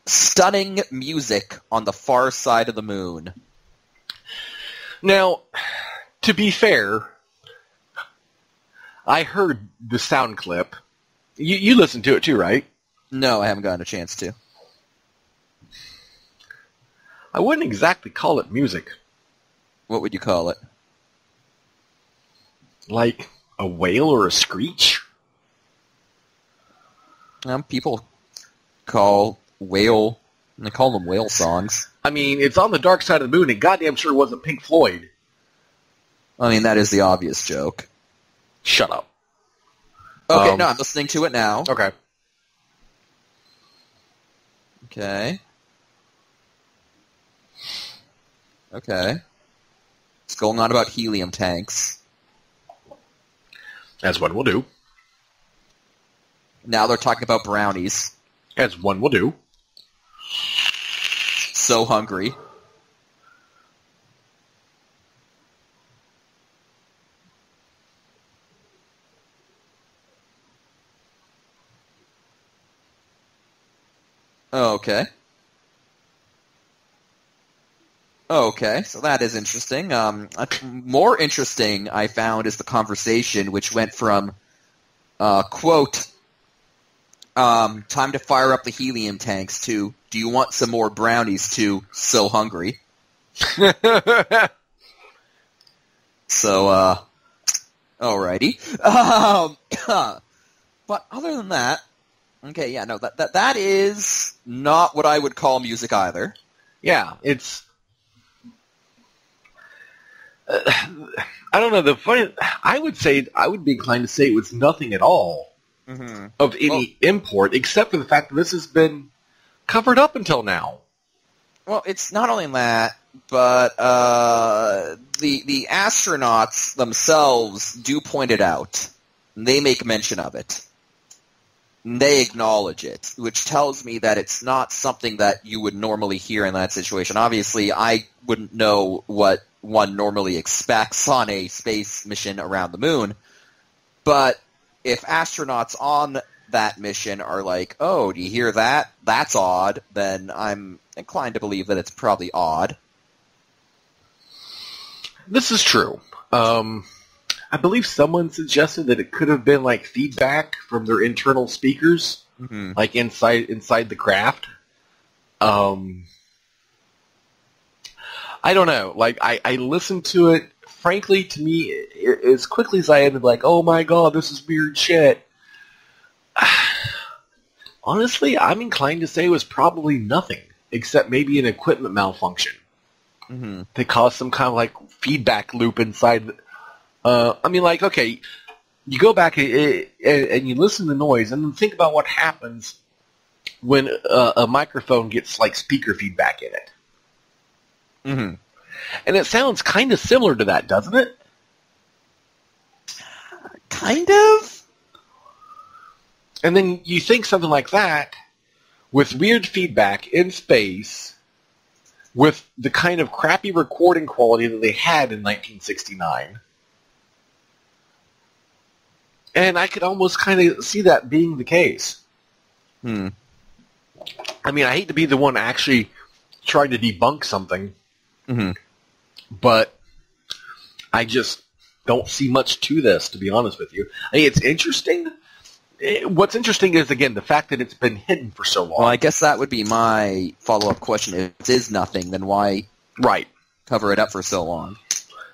stunning music on the far side of the moon. Now, to be fair, I heard the sound clip. You listened to it too, right? No, I haven't gotten a chance to. I wouldn't exactly call it music. What would you call it? Like a wail or a screech? People call whale, they call them whale songs. I mean, it's on the dark side of the moon, and goddamn sure wasn't Pink Floyd. I mean, that is the obvious joke. Shut up. Okay, no, I'm listening to it now. Okay. Okay. It's going on about helium tanks. As one will do. Now they're talking about brownies. As one will do. So hungry. Okay, so that is interesting. More interesting, I found, is the conversation, which went from, quote, time to fire up the helium tanks, to, do you want some more brownies, to, so hungry. So, alrighty. But other than that, okay, yeah, no, that is not what I would call music either. Yeah, it's... I don't know, I would be inclined to say it was nothing at all of any import, except for the fact that this has been covered up until now. Well, it's not only that, but the astronauts themselves do point it out. They make mention of it. They acknowledge it, which tells me that it's not something that you would normally hear in that situation. Obviously, I wouldn't know what one normally expects on a space mission around the moon, but if astronauts on that mission are like, oh, do you hear that? That's odd, then I'm inclined to believe that it's probably odd. This is true. I believe someone suggested that it could have been like feedback from their internal speakers, like inside the craft. I don't know. Like I listened to it. Frankly, to me, as quickly as I ended, like, oh my god, this is weird shit. Honestly, I'm inclined to say it was probably nothing, except maybe an equipment malfunction. They caused some kind of like feedback loop inside. I mean, like, okay, you go back and you listen to the noise, and then think about what happens when a microphone gets like speaker feedback in it. And it sounds kind of similar to that, doesn't it? Kind of? And then you think something like that, with weird feedback in space, with the kind of crappy recording quality that they had in 1969. And I could almost kind of see that being the case. I mean, I hate to be the one actually trying to debunk something, but I just don't see much to this, to be honest with you. I mean, it's interesting. What's interesting is, again, the fact that it's been hidden for so long. Well, I guess that would be my follow-up question. If it is nothing, then why cover it up for so long?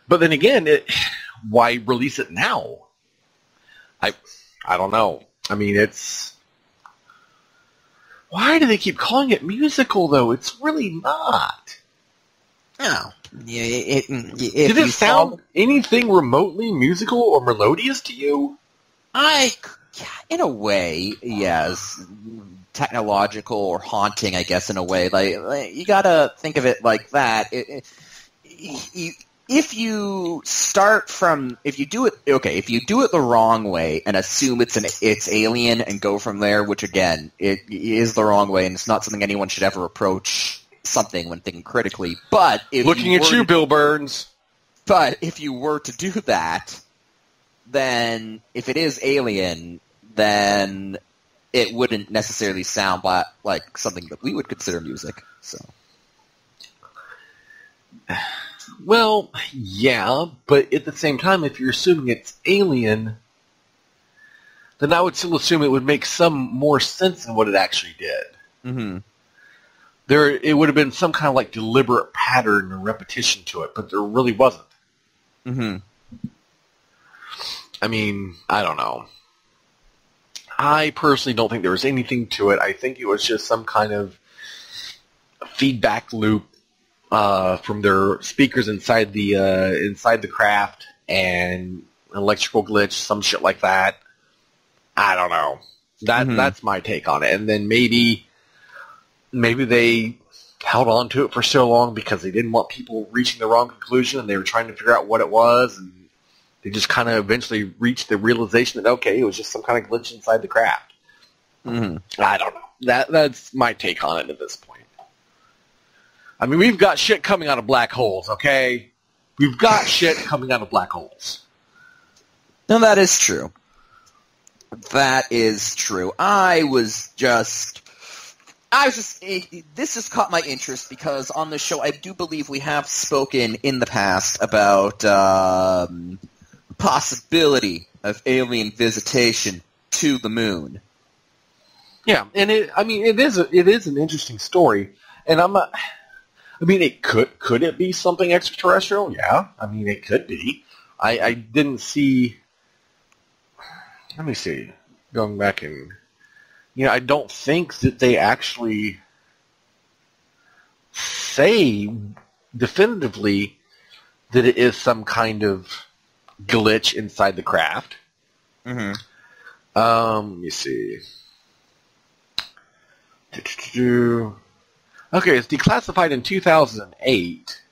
But then again, why release it now? I don't know. I mean, it's... Why do they keep calling it musical, though? It's really not. Oh, If Did it sound anything remotely musical or melodious to you? In a way, yes, technological or haunting, I guess, in a way. Like you gotta think of it like that. If you do it the wrong way and assume it's alien and go from there, which again, it is the wrong way and it's not something anyone should ever approach something when thinking critically. But Looking at you, Bill Burns. But if you were to do that, then if it is alien, then it wouldn't necessarily sound like something that we would consider music. So. Well, yeah, but at the same time, if you're assuming it's alien, then I would still assume it would make some more sense than what it actually did. Mm-hmm. It would have been some kind of like deliberate pattern or repetition to it, but there really wasn't. Mm-hmm. I mean, I don't know. I personally don't think there was anything to it. I think it was just some kind of feedback loop from their speakers inside the craft and an electrical glitch, some shit like that. I don't know. That's my take on it. And then maybe they held on to it for so long because they didn't want people reaching the wrong conclusion and they were trying to figure out what it was, and they just kind of eventually reached the realization that, okay, it was just some kind of glitch inside the craft. Mm-hmm. I don't know. That's my take on it at this point. I mean, we've got shit coming out of black holes, okay? We've got shit coming out of black holes. No, that is true. That is true. This just caught my interest because on the show I do believe we have spoken in the past about possibility of alien visitation to the moon. Yeah, and it is an interesting story, and could it be something extraterrestrial? Yeah, I mean, it could be. I didn't see. Let me see. Going back and, I don't think that they actually say definitively that it is some kind of glitch inside the craft. Mm-hmm. Let me see. Okay, it's declassified in 2008.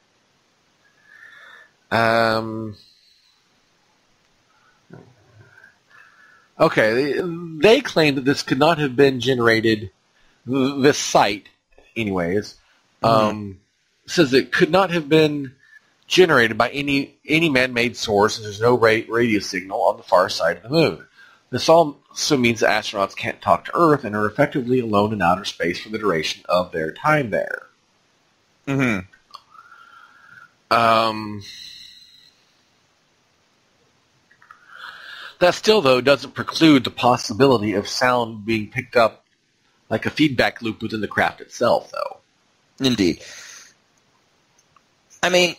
Okay, they claim that this could not have been generated, this site, anyways, says it could not have been generated by any man-made source, and there's no radio signal on the far side of the moon. This also means that astronauts can't talk to Earth and are effectively alone in outer space for the duration of their time there. Mm-hmm. That still, though, doesn't preclude the possibility of sound being picked up like a feedback loop within the craft itself, though. Indeed. I mean,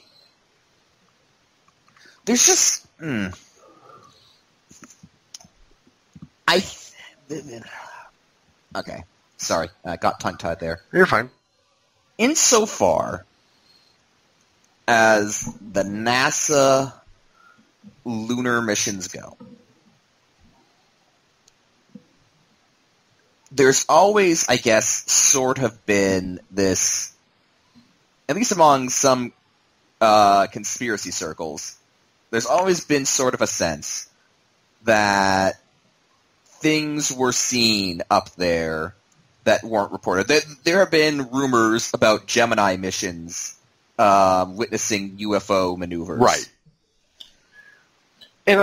there's just... Okay, sorry, I got tongue-tied there. You're fine. Insofar as the NASA lunar missions go, there's always, I guess, sort of been this, at least among some conspiracy circles, there's always been sort of a sense that things were seen up there that weren't reported. There have been rumors about Gemini missions witnessing UFO maneuvers. Right. And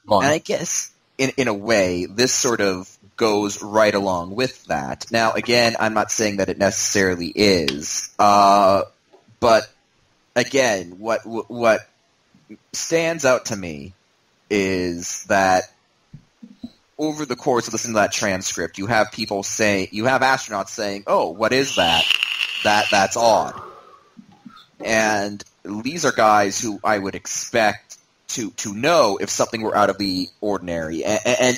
I guess, in a way, this sort of goes right along with that. Now, again, I'm not saying that it necessarily is, but again, what stands out to me is that over the course of listening to that transcript, you have astronauts saying, "Oh, what is that? That's odd." And these are guys who I would expect to know if something were out of the ordinary. And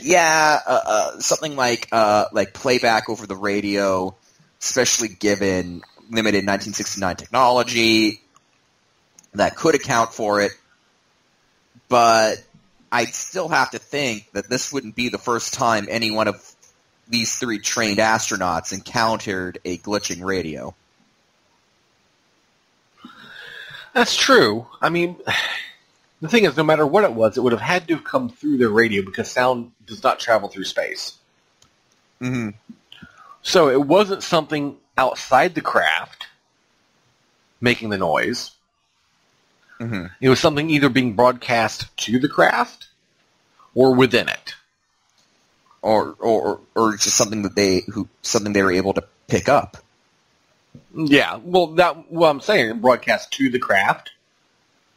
something like playback over the radio, especially given limited 1969 technology, that could account for it, but I'd still have to think that this wouldn't be the first time any one of these 3 trained astronauts encountered a glitching radio. That's true. I mean, the thing is, no matter what it would have had to have come through their radio because sound does not travel through space. Mm-hmm. So it wasn't something outside the craft making the noise. Mm-hmm. It was something either being broadcast to the craft or within it. Or just something that they were able to pick up. Yeah, well, what I'm saying, broadcast to the craft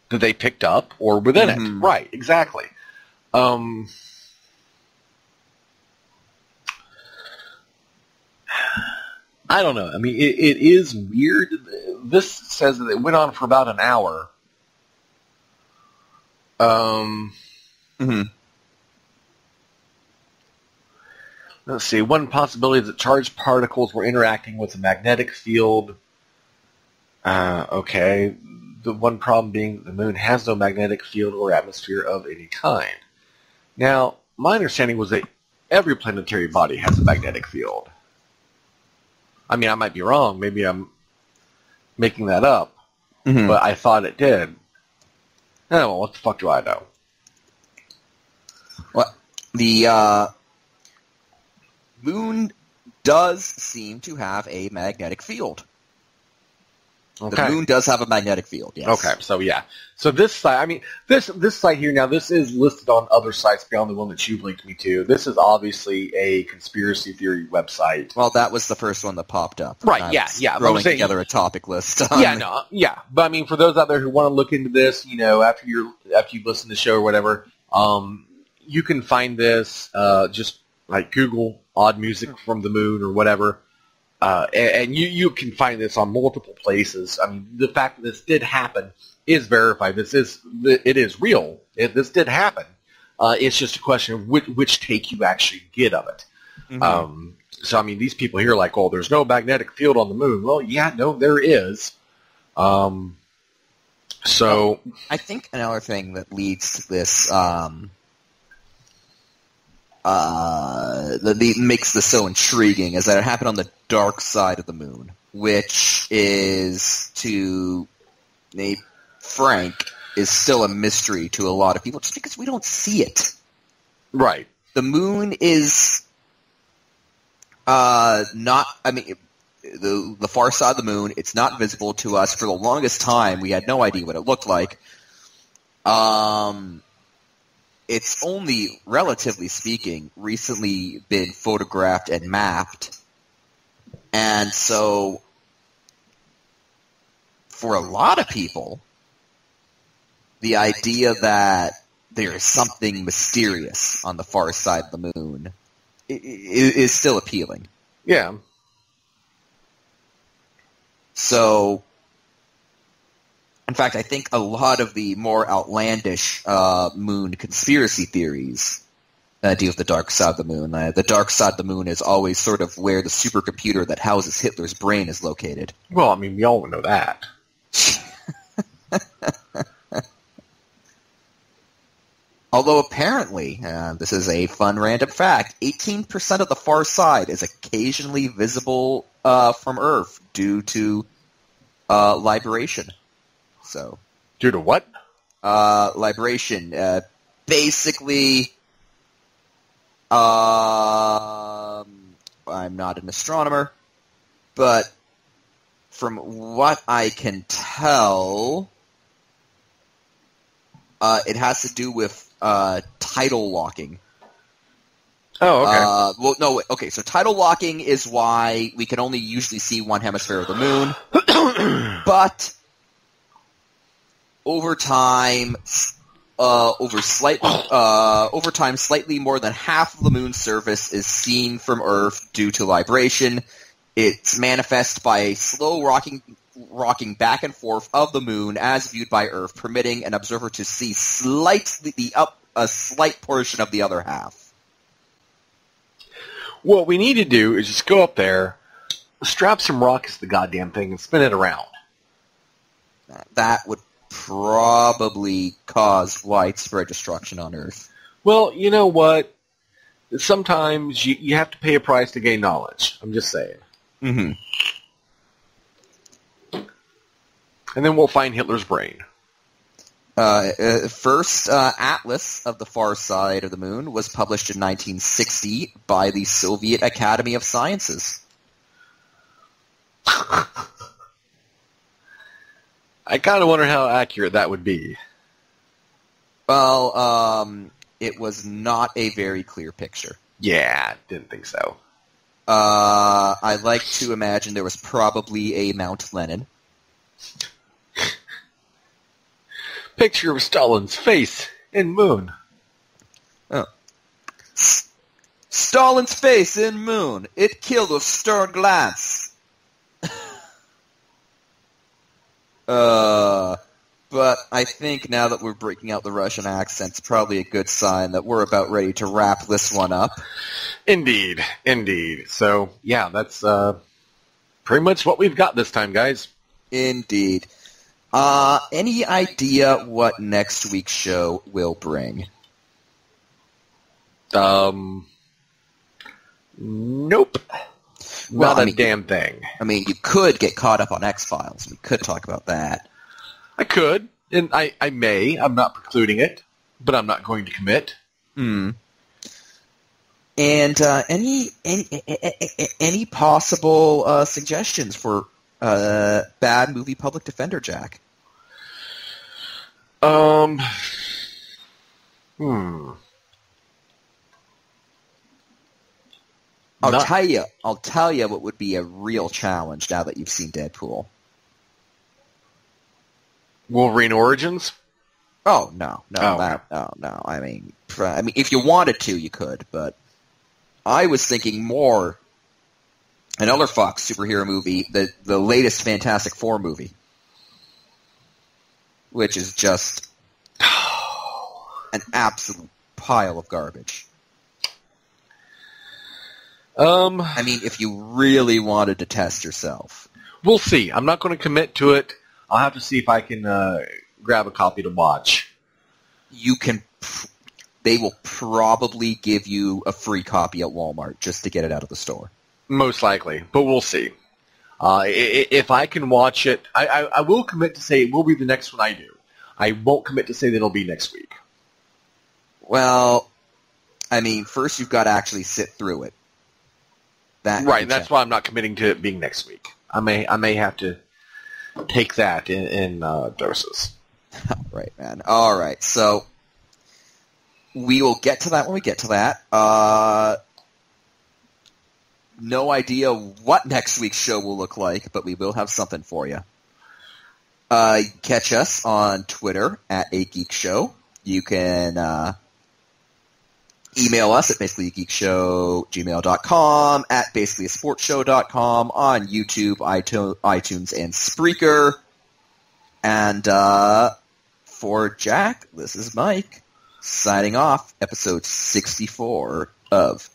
that they picked up or within it. Right, exactly. I don't know. I mean, it is weird. This says that it went on for about an hour. Let's see. One possibility is that charged particles were interacting with a magnetic field. Okay. The one problem being the moon has no magnetic field or atmosphere of any kind. Now, my understanding was that every planetary body has a magnetic field. I mean, I might be wrong. Maybe I'm making that up. But I thought it did. Oh, what the fuck do I know? Well, the moon does seem to have a magnetic field. Okay. The moon does have a magnetic field, yes. Okay, so yeah. So this site, I mean, this site here, now this is listed on other sites beyond the one that you've linked me to. This is obviously a conspiracy theory website. Well, that was the first one that popped up. Right, yeah. Throwing together a topic list. Yeah. But I mean, for those out there who want to look into this, you know, after you listen to the show or whatever, you can find this, just like Google odd music from the moon or whatever. And you can find this on multiple places. I mean, the fact that this did happen is verified. It is real. This did happen. It's just a question of which take you actually get of it. So, I mean, these people here are like, oh, there's no magnetic field on the moon. Well, yeah, no, there is. So I think another thing that leads to this, that makes this so intriguing is that it happened on the dark side of the moon, which is, to be frank, is still a mystery to a lot of people just because we don't see it. Right. The moon is not, I mean, the far side of the moon, it's not visible to us. For the longest time, we had no idea what it looked like. It's only, relatively speaking, recently been photographed and mapped. And so, for a lot of people, the idea that there is something mysterious on the far side of the moon is still appealing. Yeah. So, in fact, I think a lot of the more outlandish moon conspiracy theories deal with the dark side of the moon. The dark side of the moon is always sort of where the supercomputer that houses Hitler's brain is located. Well, I mean, we all know that. Although apparently, this is a fun random fact, 18% of the far side is occasionally visible from Earth due to libration. So, due to what? Libration. Basically, I'm not an astronomer, but from what I can tell, it has to do with tidal locking. Oh, okay. Well, no, okay, so tidal locking is why we can only usually see one hemisphere of the moon, but over time, slightly more than half of the moon's surface is seen from Earth due to libration. It's manifest by a slow rocking back and forth of the moon as viewed by Earth, permitting an observer to see a slight portion of the other half. What we need to do is just go up there, strap some rockets to the goddamn thing, and spin it around. That would probably cause widespread destruction on Earth. Well, you know what? Sometimes you have to pay a price to gain knowledge. I'm just saying. Mm-hmm. And then we'll find Hitler's brain. First atlas of the far side of the moon was published in 1960 by the Soviet Academy of Sciences. I kind of wonder how accurate that would be. Well, it was not a very clear picture. Yeah, didn't think so. I like to imagine there was probably a Mount Lenin. Picture of Stalin's face in moon. Oh. Stalin's face in moon. It killed with stern glance. But I think now that we're breaking out the Russian accent, it's probably a good sign that we're about ready to wrap this one up. Indeed, indeed. So, yeah, that's pretty much what we've got this time, guys. Indeed. Any idea what next week's show will bring? Nope. Well, Not a damn thing. I mean, you could get caught up on X-Files. We could talk about that. I could, and I may. I'm not precluding it, but I'm not going to commit. Hmm. And any possible suggestions for bad movie public defender, Jack? Hmm. I'll tell you what would be a real challenge now that you've seen Deadpool. Wolverine Origins? Oh no. Okay. No. I mean, if you wanted to, you could, but I was thinking more another Fox superhero movie, the latest Fantastic Four movie, which is just an absolute pile of garbage. I mean, if you really wanted to test yourself. We'll see. I'm not going to commit to it. I'll have to see if I can grab a copy to watch. You can. They will probably give you a free copy at Walmart just to get it out of the store. Most likely, but we'll see. If I can watch it, I will commit to say it will be the next one I do. I won't commit to say that it'll be next week. Well, I mean, first you've got to actually sit through it. Right, that's why I'm not committing to it being next week. I may have to take that in doses. Right, man. All right, so we will get to that when we get to that. No idea what next week's show will look like, but we will have something for you. Catch us on Twitter at A Geek Show. You can email us at basicallyageekshow@gmail.com, at basicallyasportshow.com, on YouTube, iTunes, and Spreaker. And for Jack, this is Mike, signing off episode 64 of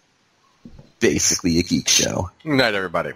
Basically a Geek Show. Good night, everybody.